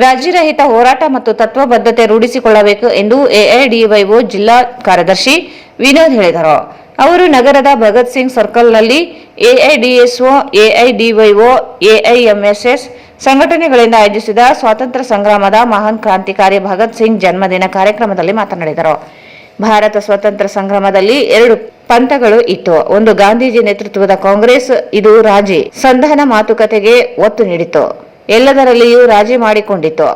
ರಾಜಿರಹಿತ ಹೋರಾಟ ಮತ್ತು ತತ್ವಬದ್ಧತೆ ರೂಢಿಸಿಕೊಳ್ಳಬೇಕು ಎಂದು ಎಐಡಿವೈಒ ಜಿಲ್ಲಾ ಕಾರ್ಯದರ್ಶಿ ವಿನೋದ್ ಹೇಳಿದರು. ಅವರು ನಗರದ Bhagat Singh ಸರ್ಕಲ್ನಲ್ಲಿ AIDSO, AIDYO, AIMSS ಸಂಘಟನೆಗಳಿಂದ ಆಯೋಜಿಸಿದ ಸ್ವಾತಂತ್ರ್ಯ ಸಂಗ್ರಾಮದ ಮಹಾನ್ ಕ್ರಾಂತಿಕಾರಿ ಭಗತ್ ಸಿಂಗ್ ಜನ್ಮದಿನ ಕಾರ್ಯಕ್ರಮದಲ್ಲಿ ಮಾತನಾಡಿದರು. ಭಾರತ ಸ್ವಾತಂತ್ರ್ಯ ಸಂಗ್ರಾಮದಲ್ಲಿ 2 ಪಂಥಗಳು ಇತ್ತು. ಒಂದು ಗಾಂಧೀಜಿ ನೇತೃತ್ವದ ಕಾಂಗ್ರೆಸ್, ಇದು ರಾಜಿ ಸಂಧಾನ ಮಾತುಕತೆಗೆ ಒತ್ತು ನೀಡಿತು, ಎಲ್ಲದರಲ್ಲಿಯೂ ರಾಜಿ ಮಾಡಿಕೊಂಡಿತ್ತು.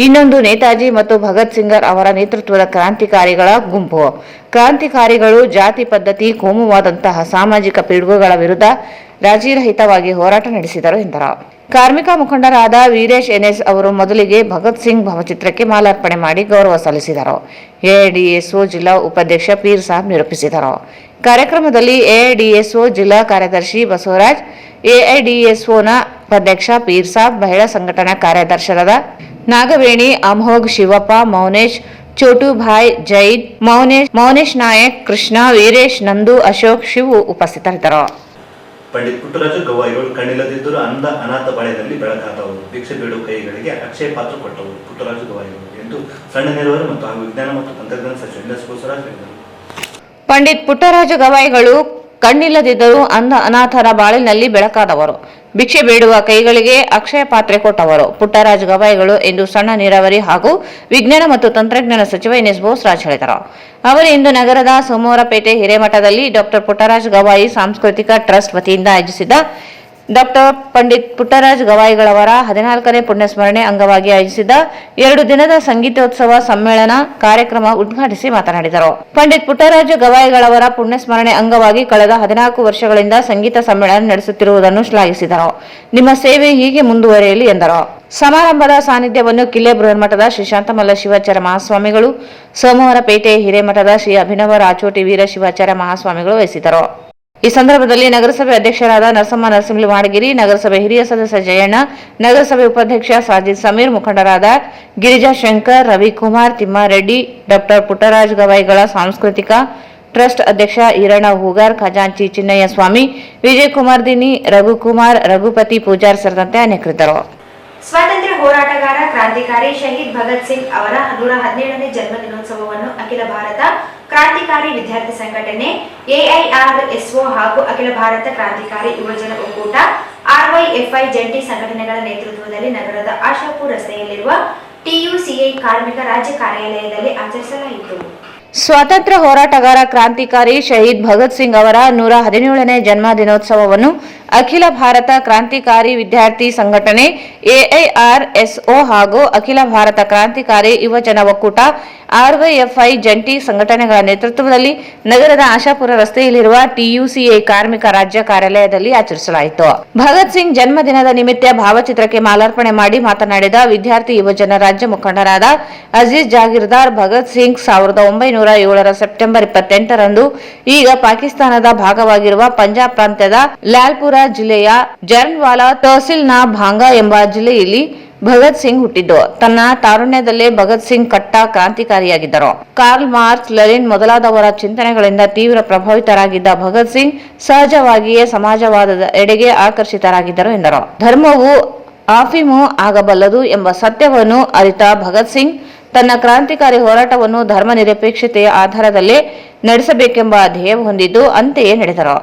ಇನ್ನೊಂದು ನೇತಾಜಿ ಮತ್ತು ಭಗತ್ ಸಿಂಗರ್ ಅವರ ನೇತೃತ್ವದ ಕ್ರಾಂತಿಕಾರಿಗಳ ಗುಂಪು. ಕ್ರಾಂತಿಕಾರಿಗಳು ಜಾತಿ ಪದ್ಧತಿ, ಕೋಮುವಾದಂತಹ ಸಾಮಾಜಿಕ ಪಿಡುಗುಗಳ ವಿರುದ್ಧ ರಾಜಿರಹಿತವಾಗಿ ಹೋರಾಟ ನಡೆಸಿದರು ಎಂದರು. ಕಾರ್ಮಿಕ ಮುಖಂಡರಾದ ವೀರೇಶ್ ಎನ್ಎಸ್ ಅವರು ಮೊದಲಿಗೆ ಭಗತ್ ಸಿಂಗ್ ಭಾವಚಿತ್ರಕ್ಕೆ ಮಾಲಾರ್ಪಣೆ ಮಾಡಿ ಗೌರವ ಸಲ್ಲಿಸಿದರು. ಎಐಡಿಎಸ್ಒ ಜಿಲ್ಲಾ ಉಪಾಧ್ಯಕ್ಷ ಪೀರ್ ಸಾಬ್ ನಿರೂಪಿಸಿದರು. ಕಾರ್ಯಕ್ರಮದಲ್ಲಿ ಎಐಡಿಎಸ್ಒ ಜಿಲ್ಲಾ ಕಾರ್ಯದರ್ಶಿ ಬಸವರಾಜ್, ಎಐಡಿಎಸ್ಒನ ಉಪಾಧ್ಯಕ್ಷ ಪೀರ್ ಸಾಬ್, ಮಹಿಳಾ ಸಂಘಟನಾ ಕಾರ್ಯದರ್ಶಿರಾದ ನಾಗವೇಣಿ, ಅಮೋಘ್, ಶಿವಪ್ಪ, ಮೌನೇಶ್, ಚೋಟುಭಾಯ್, ಜೈದ್, ಮೌನೇಶ್ ನಾಯಕ್, ಕೃಷ್ಣ, ವೀರೇಶ್, ನಂದು, ಅಶೋಕ್, ಶಿವು ಉಪಸ್ಥಿತರಿದ್ದರು. ಪಂಡಿತ್ ಪುಟ್ಟರಾಜು ಗವಾಯಿಗಳು ಕಣ್ಣಿಲ್ಲದಿದ್ದರೂ ಅನಾಥ ಬಾಳ್ಯದಲ್ಲಿ ಬೆಳಕಾದವರು, ಭಿಕ್ಷೆ ಬೇಡುವ ಕೈಗಳಿಗೆ ಅಕ್ಷಯ ಪಾತ್ರ ಕೊಟ್ಟವರು ಪುಟ್ಟರಾಜು ಗವಾಯಿಗಳು ಎಂದು ಸಣ್ಣ ನೀರಾವರಿ ಮತ್ತು ವಿಜ್ಞಾನ ಮತ್ತು ತಂತ್ರಜ್ಞಾನ ಸಚಿವ ಎನ್ ಎಸ್ ಬಸವರಾಜ್ ಹೇಳಿದರು. ಪಂಡಿತ್ ಪುಟ್ಟರಾಜು ಗವಾಯಿಗಳು ಕಣ್ಣಿಲ್ಲದಿದ್ದರೂ ಅನಾಥರ ಬಾಳಿನಲ್ಲಿ ಬೆಳಕಾದವರು, ಭಿಕ್ಷೆ ಬೇಡುವ ಕೈಗಳಿಗೆ ಅಕ್ಷಯ ಪಾತ್ರೆ ಕೊಟ್ಟವರು ಪುಟ್ಟರಾಜು ಗವಾಯಿಗಳು ಎಂದು ಸಣ್ಣ ನೀರಾವರಿ ಹಾಗೂ ವಿಜ್ಞಾನ ಮತ್ತು ತಂತ್ರಜ್ಞಾನ ಸಚಿವ ಎನ್ ಎಸ್ ಬೋಸರಾಜ್ ಹೇಳಿದರು. ಅವರು ಇಂದು ನಗರದ ಸೋಮವಾರಪೇಟೆ ಹಿರೇಮಠದಲ್ಲಿ ಡಾಕ್ಟರ್ ಪುಟ್ಟರಾಜು ಗವಾಯಿ ಸಾಂಸ್ಕೃತಿಕ ಟ್ರಸ್ಟ್ ವತಿಯಿಂದ ಆಯೋಜಿಸಿದ ಡಾಕ್ಟರ್ ಪಂಡಿತ್ ಪುಟ್ಟರಾಜ್ ಗವಾಯಿಗಳವರ 14ನೇ ಪುಣ್ಯಸ್ಮರಣೆ ಅಂಗವಾಗಿ ಆಯೋಜಿಸಿದ 2 ದಿನದ ಸಂಗೀತೋತ್ಸವ ಸಮ್ಮೇಳನ ಕಾರ್ಯಕ್ರಮ ಉದ್ಘಾಟಿಸಿ ಮಾತನಾಡಿದರು. ಪಂಡಿತ್ ಪುಟ್ಟರಾಜು ಗವಾಯಿಗಳವರ ಪುಣ್ಯಸ್ಮರಣೆ ಅಂಗವಾಗಿ ಕಳೆದ 14 ವರ್ಷಗಳಿಂದ ಸಂಗೀತ ಸಮ್ಮೇಳನ ನಡೆಸುತ್ತಿರುವುದನ್ನು ಶ್ಲಾಘಿಸಿದರು. ನಿಮ್ಮ ಸೇವೆ ಹೀಗೆ ಮುಂದುವರಿಯಲಿ ಎಂದರು. ಸಮಾರಂಭದ ಸಾನ್ನಿಧ್ಯವನ್ನು ಕಿಲ್ಲೆ ಬೃಹನ್ಮಠದ ಶ್ರೀ ಶಾಂತಮಲ್ಲ ಶಿವಾಚಾರ್ಯ ಮಹಾಸ್ವಾಮಿಗಳು, ಸೋಮವಾರಪೇಟೆ ಹಿರೇಮಠದ ಶ್ರೀ ಅಭಿನವ ರಾಚೋಟಿ ವೀರ ಶಿವಾಚಾರ್ಯ ಮಹಾಸ್ವಾಮಿಗಳು ವಹಿಸಿದರು. ಈ ಸಂದರ್ಭದಲ್ಲಿ ನಗರಸಭೆ ಅಧ್ಯಕ್ಷರಾದ ನರಸಮ್ಮ ನರಸಿಂಹಲಿ ಮಾಡಗಿರಿ, ನಗರಸಭೆ ಹಿರಿಯ ಸದಸ್ಯ ಜಯಣ್ಣ, ನಗರಸಭೆ ಉಪಾಧ್ಯಕ್ಷ ಸಾಜಿದ್ ಸಮೀರ್, ಮುಖಂಡರಾದ ಗಿರಿಜಾ ಶಂಕರ್, ರವಿಕುಮಾರ್, ತಿಮ್ಮಾರೆಡ್ಡಿ, ಡಾಕ್ಟರ್ ಪುಟ್ಟರಾಜ್ ಗವಾಯಿಗಳ ಸಾಂಸ್ಕೃತಿಕ ಟ್ರಸ್ಟ್ ಅಧ್ಯಕ್ಷ ಈರಣ್ಣ ಹೂಗಾರ್, ಖಜಾಂಚಿ ಚಿನ್ನಯ್ಯ ಸ್ವಾಮಿ, ವಿಜಯಕುಮಾರ್ ದಿನಿ, ರಘುಕುಮಾರ್, ರಘುಪತಿ ಪೂಜಾರ್ ಸೇರಿದಂತೆ ಅನೇಕರಿದ್ದರು. ಸ್ವಾತಂತ್ರ್ಯ ಹೋರಾಟಗಾರ ಕ್ರಾಂತಿಕಾರಿ ಶಹೀದ್ ಭಗತ್ ಸಿಂಗ್ ಅವರ 117ನೇ ಜನ್ಮ ದಿನೋತ್ಸವವನ್ನು ಅಖಿಲ ಭಾರತ ಕ್ರಾಂತಿಕಾರಿ ವಿದ್ಯಾರ್ಥಿ ಸಂಘಟನೆ ಎಐಆರ್ಎಸ್ಒ ಹಾಗೂ ಅಖಿಲ ಭಾರತ ಕ್ರಾಂತಿಕಾರಿ ಯುವಜನ ಒಕ್ಕೂಟ ಆರ್ವೈಎಫ್ಐ ಜಂಟಿ ಸಂಘಟನೆಗಳ ನೇತೃತ್ವದಲ್ಲಿ ನಗರದ ಆಶಾಪುರ್ ರಸ್ತೆಯಲ್ಲಿರುವ ಟಿಯುಸಿಐ ಕಾರ್ಮಿಕ ರಾಜ್ಯ ಕಾರ್ಯಾಲಯದಲ್ಲಿ ಆಚರಿಸಲಾಯಿತು. ಸ್ವಾತಂತ್ರ್ಯ ಹೋರಾಟಗಾರ ಕ್ರಾಂತಿಕಾರಿ ಶಹೀದ್ ಭಗತ್ ಸಿಂಗ್ ಅವರ 117ನೇ ಜನ್ಮ ದಿನೋತ್ಸವವನ್ನು ಅಖಿಲ ಭಾರತ ಕ್ರಾಂತಿಕಾರಿ ವಿದ್ಯಾರ್ಥಿ ಸಂಘಟನೆ ಎಐಆರ್ಎಸ್ಒ ಹಾಗೂ ಅಖಿಲ ಭಾರತ ಕ್ರಾಂತಿಕಾರಿ ಯುವಜನ ಒಕ್ಕೂಟ ಆರ್ವೈಎಫ್ಐ ಜಂಟಿ ಸಂಘಟನೆಗಳ ನೇತೃತ್ವದಲ್ಲಿ ನಗರದ ಆಶಾಪುರ ರಸ್ತೆಯಲ್ಲಿರುವ ಟಿಯುಸಿಐ ಕಾರ್ಮಿಕ ರಾಜ್ಯ ಕಾರ್ಯಾಲಯದಲ್ಲಿ ಆಚರಿಸಲಾಯಿತು. ಭಗತ್ ಸಿಂಗ್ ಜನ್ಮದಿನದ ನಿಮಿತ್ತ ಭಾವಚಿತ್ರಕ್ಕೆ ಮಾಲಾರ್ಪಣೆ ಮಾಡಿ ಮಾತನಾಡಿದ ವಿದ್ಯಾರ್ಥಿ ಯುವಜನ ರಾಜ್ಯ ಮುಖಂಡರಾದ ಅಜೀಜ್ ಜಾಗೀರ್ದಾರ್, ಭಗತ್ ಸಿಂಗ್ 1907 ಸೆಪ್ಟೆಂಬರ್ 28ರಂದು ಈಗ ಪಾಕಿಸ್ತಾನದ ಭಾಗವಾಗಿರುವ ಪಂಜಾಬ್ ಪ್ರಾಂತ್ಯದ ಲಾಲ್ಪುರ ಜಿಲ್ಲೆಯ ಜರ್ನ್ವಾಲಾ ತಹಸೀಲ್ನ ಭಾಂಗಾ ಎಂಬ ಜಿಲ್ಲೆಯಲ್ಲಿ ಭಗತ್ ಸಿಂಗ್ ಹುಟ್ಟಿದ್ದು. ತನ್ನ ತಾರುಣ್ಯದಲ್ಲೇ ಭಗತ್ ಸಿಂಗ್ ಕಟ್ಟ ಕ್ರಾಂತಿಕಾರಿಯಾಗಿದ್ದರು. ಕಾರ್ಲ್ ಮಾರ್ಕ್ಸ್, ಲೆನಿನ್ ಮೊದಲಾದವರ ಚಿಂತನೆಗಳಿಂದ ತೀವ್ರ ಪ್ರಭಾವಿತರಾಗಿದ್ದ ಭಗತ್ ಸಿಂಗ್ ಸಹಜವಾಗಿಯೇ ಸಮಾಜವಾದದ ಎಡೆಗೆ ಆಕರ್ಷಿತರಾಗಿದ್ದರು ಎಂದರು. ಧರ್ಮವು ಅಫೀಮು ಆಗಬಲ್ಲದು ಎಂಬ ಸತ್ಯವನ್ನು ಅರಿತ ಭಗತ್ ಸಿಂಗ್ ತನ್ನ ಕ್ರಾಂತಿಕಾರಿ ಹೋರಾಟವನ್ನು ಧರ್ಮ ನಿರಪೇಕ್ಷತೆಯ ಆಧಾರದಲ್ಲೇ ನಡೆಸಬೇಕೆಂಬ ಧ್ಯೇಯ ಹೊಂದಿದ್ದು ಅಂತೆಯೇ ನಡೆದರು.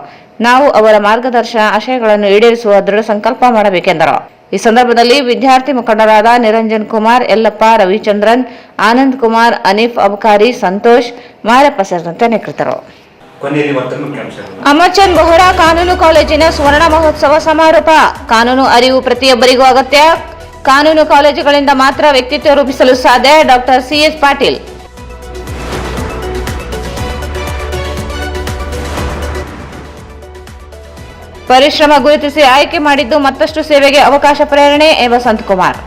ನಾವು ಅವರ ಮಾರ್ಗದರ್ಶನ ಆಶಯಗಳನ್ನು ಈಡೇರಿಸುವ ದೃಢ ಸಂಕಲ್ಪ ಮಾಡಬೇಕೆಂದರು. ಈ ಸಂದರ್ಭದಲ್ಲಿ ವಿದ್ಯಾರ್ಥಿ ಮುಖಂಡರಾದ ನಿರಂಜನ್ ಕುಮಾರ್, ಯಲ್ಲಪ್ಪ, ರವಿಚಂದ್ರನ್, ಆನಂದ್ ಕುಮಾರ್, ಅನೀಫ್ ಅಬಕಾರಿ, ಸಂತೋಷ್, ಮಾರಪ್ಪ ಸೇರಿದಂತೆ ಅನೇಕರಿದ್ದರು. ಅಮರ್ಚಂದ್ ಬೋಹ್ರಾ ಕಾನೂನು ಕಾಲೇಜಿನ ಸುವರ್ಣ ಮಹೋತ್ಸವ ಸಮಾರೋಪ. ಕಾನೂನು ಅರಿವು ಪ್ರತಿಯೊಬ್ಬರಿಗೂ ಅಗತ್ಯ. ಕಾನೂನು ಕಾಲೇಜುಗಳಿಂದ ಮಾತ್ರ ವ್ಯಕ್ತಿತ್ವ ರೂಪಿಸಲು ಸಾಧ್ಯ. Doctor CS Patil. ಪರಿಶ್ರಮ ಗುರುತಿಸಿ ಆಯ್ಕೆ ಮಾಡಿದ್ದು ಮತ್ತಷ್ಟು ಸೇವೆಗೆ ಅವಕಾಶ. ಪ್ರೇರಣೆ ವಸಂತ್ ಕುಮಾರ್.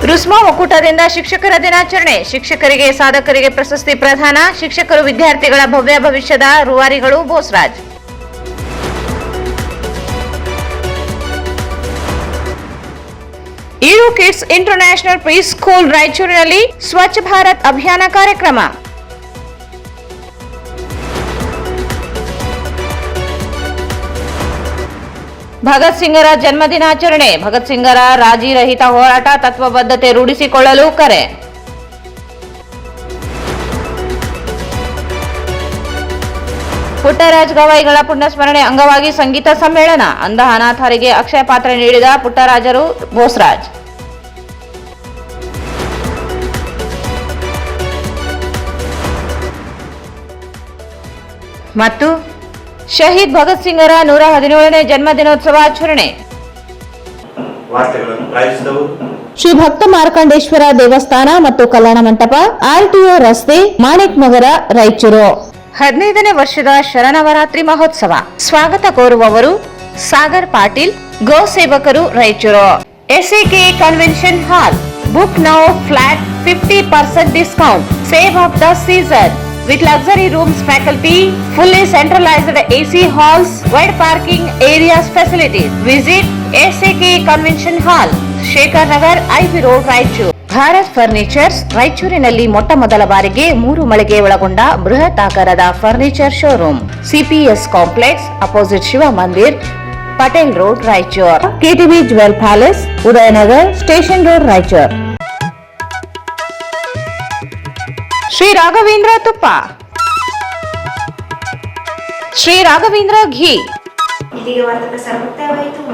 ರುಸ್ಮಾ ಒಕ್ಕೂಟದಿಂದ ಶಿಕ್ಷಕರ ದಿನಾಚರಣೆ. ಶಿಕ್ಷಕರಿಗೆ ಸಾಧಕರಿಗೆ ಪ್ರಶಸ್ತಿ ಪ್ರದಾನ. ಶಿಕ್ಷಕರು ವಿದ್ಯಾರ್ಥಿಗಳ ಭವ್ಯ ಭವಿಷ್ಯದ ರೂವಾರಿಗಳು. Bosaraj. Euro kids international pre school ರಾಯಚೂರಿನಲ್ಲಿ ಸ್ವಚ್ಛ ಭಾರತ್ ಅಭಿಯಾನ ಕಾರ್ಯಕ್ರಮ. ಭಗತ್ ಸಿಂಗರ ಜನ್ಮದಿನಾಚರಣೆ. ಭಗತ್ ಸಿಂಗರ ರಾಜಿ ರಹಿತ ಹೋರಾಟ, ತತ್ವಬದ್ಧತೆ ರೂಢಿಸಿಕೊಳ್ಳಲು ಕರೆ. ಪುಟ್ಟರಾಜ್ ಗವಾಯಿಗಳ ಪುಣ್ಯಸ್ಮರಣೆ ಅಂಗವಾಗಿ ಸಂಗೀತ ಸಮ್ಮೇಳನ. ಅಂಧ ಅನಾಥರಿಗೆ ಅಕ್ಷಯ ಪಾತ್ರ ನೀಡಿದ ಪುಟ್ಟರಾಜರು. ಬೋಸರಾಜ್. ಮತ್ತು ಶಹೀದ್ ಭಗತ್ ಸಿಂಗರ 117ನೇ ಜನ್ಮದಿನೋತ್ಸವ ಆಚರಣೆ. ವಾರ್ತೆಗಳನ್ನು ಪ್ರಾಯೋಜಿಸಿದವರು ಶ್ರೀ ಭಕ್ತ ಮಾರ್ಕಂಡೇಶ್ವರ ದೇವಸ್ಥಾನ ಮತ್ತು ಕಲ್ಯಾಣ ಮಂಟಪ, ಆರ್ಟಿಒ ರಸ್ತೆ, ಮಾಣಿಕ್ ನಗರ, ರಾಯಚೂರು. 15ನೇ ವರ್ಷದ ಶರನವರಾತ್ರಿ ಮಹೋತ್ಸವ. ಸ್ವಾಗತ ಕೋರುವವರು ಸಾಗರ್ ಪಾಟೀಲ್, ಗೋ ಸೇವಕರು, Raichur. SAK convention hall. Book now, flat 50% discount. Save of the season. With luxury rooms, faculty, fully centralized AC halls, wide parking areas facilities. Visit SAK Convention Hall, Shekhar Nagar, IB Road, Raichur. Bharat furnitures ರಾಯಚೂರಿನಲ್ಲಿ ಮೊಟ್ಟ ಮೊದಲ ಬಾರಿಗೆ 3 ಮಳಿಗೆ ಒಳಗೊಂಡ ಬೃಹತ್ ಆಕಾರದ furniture showroom. CPS complex opposite Shiva Mandir, Patel road, Raichur. KTB jewel palace, Udayanagar, station road, Raichur. Shri Raghavendra ತುಪ್ಪ, ಶ್ರೀ ರಾಘವೇಂದ್ರ ಘೀ. ಇಲ್ಲಿಗೆ ವಾರ್ತಾ ಪ್ರಸಾರ ಮುಕ್ತಾಯವಾಯಿತು.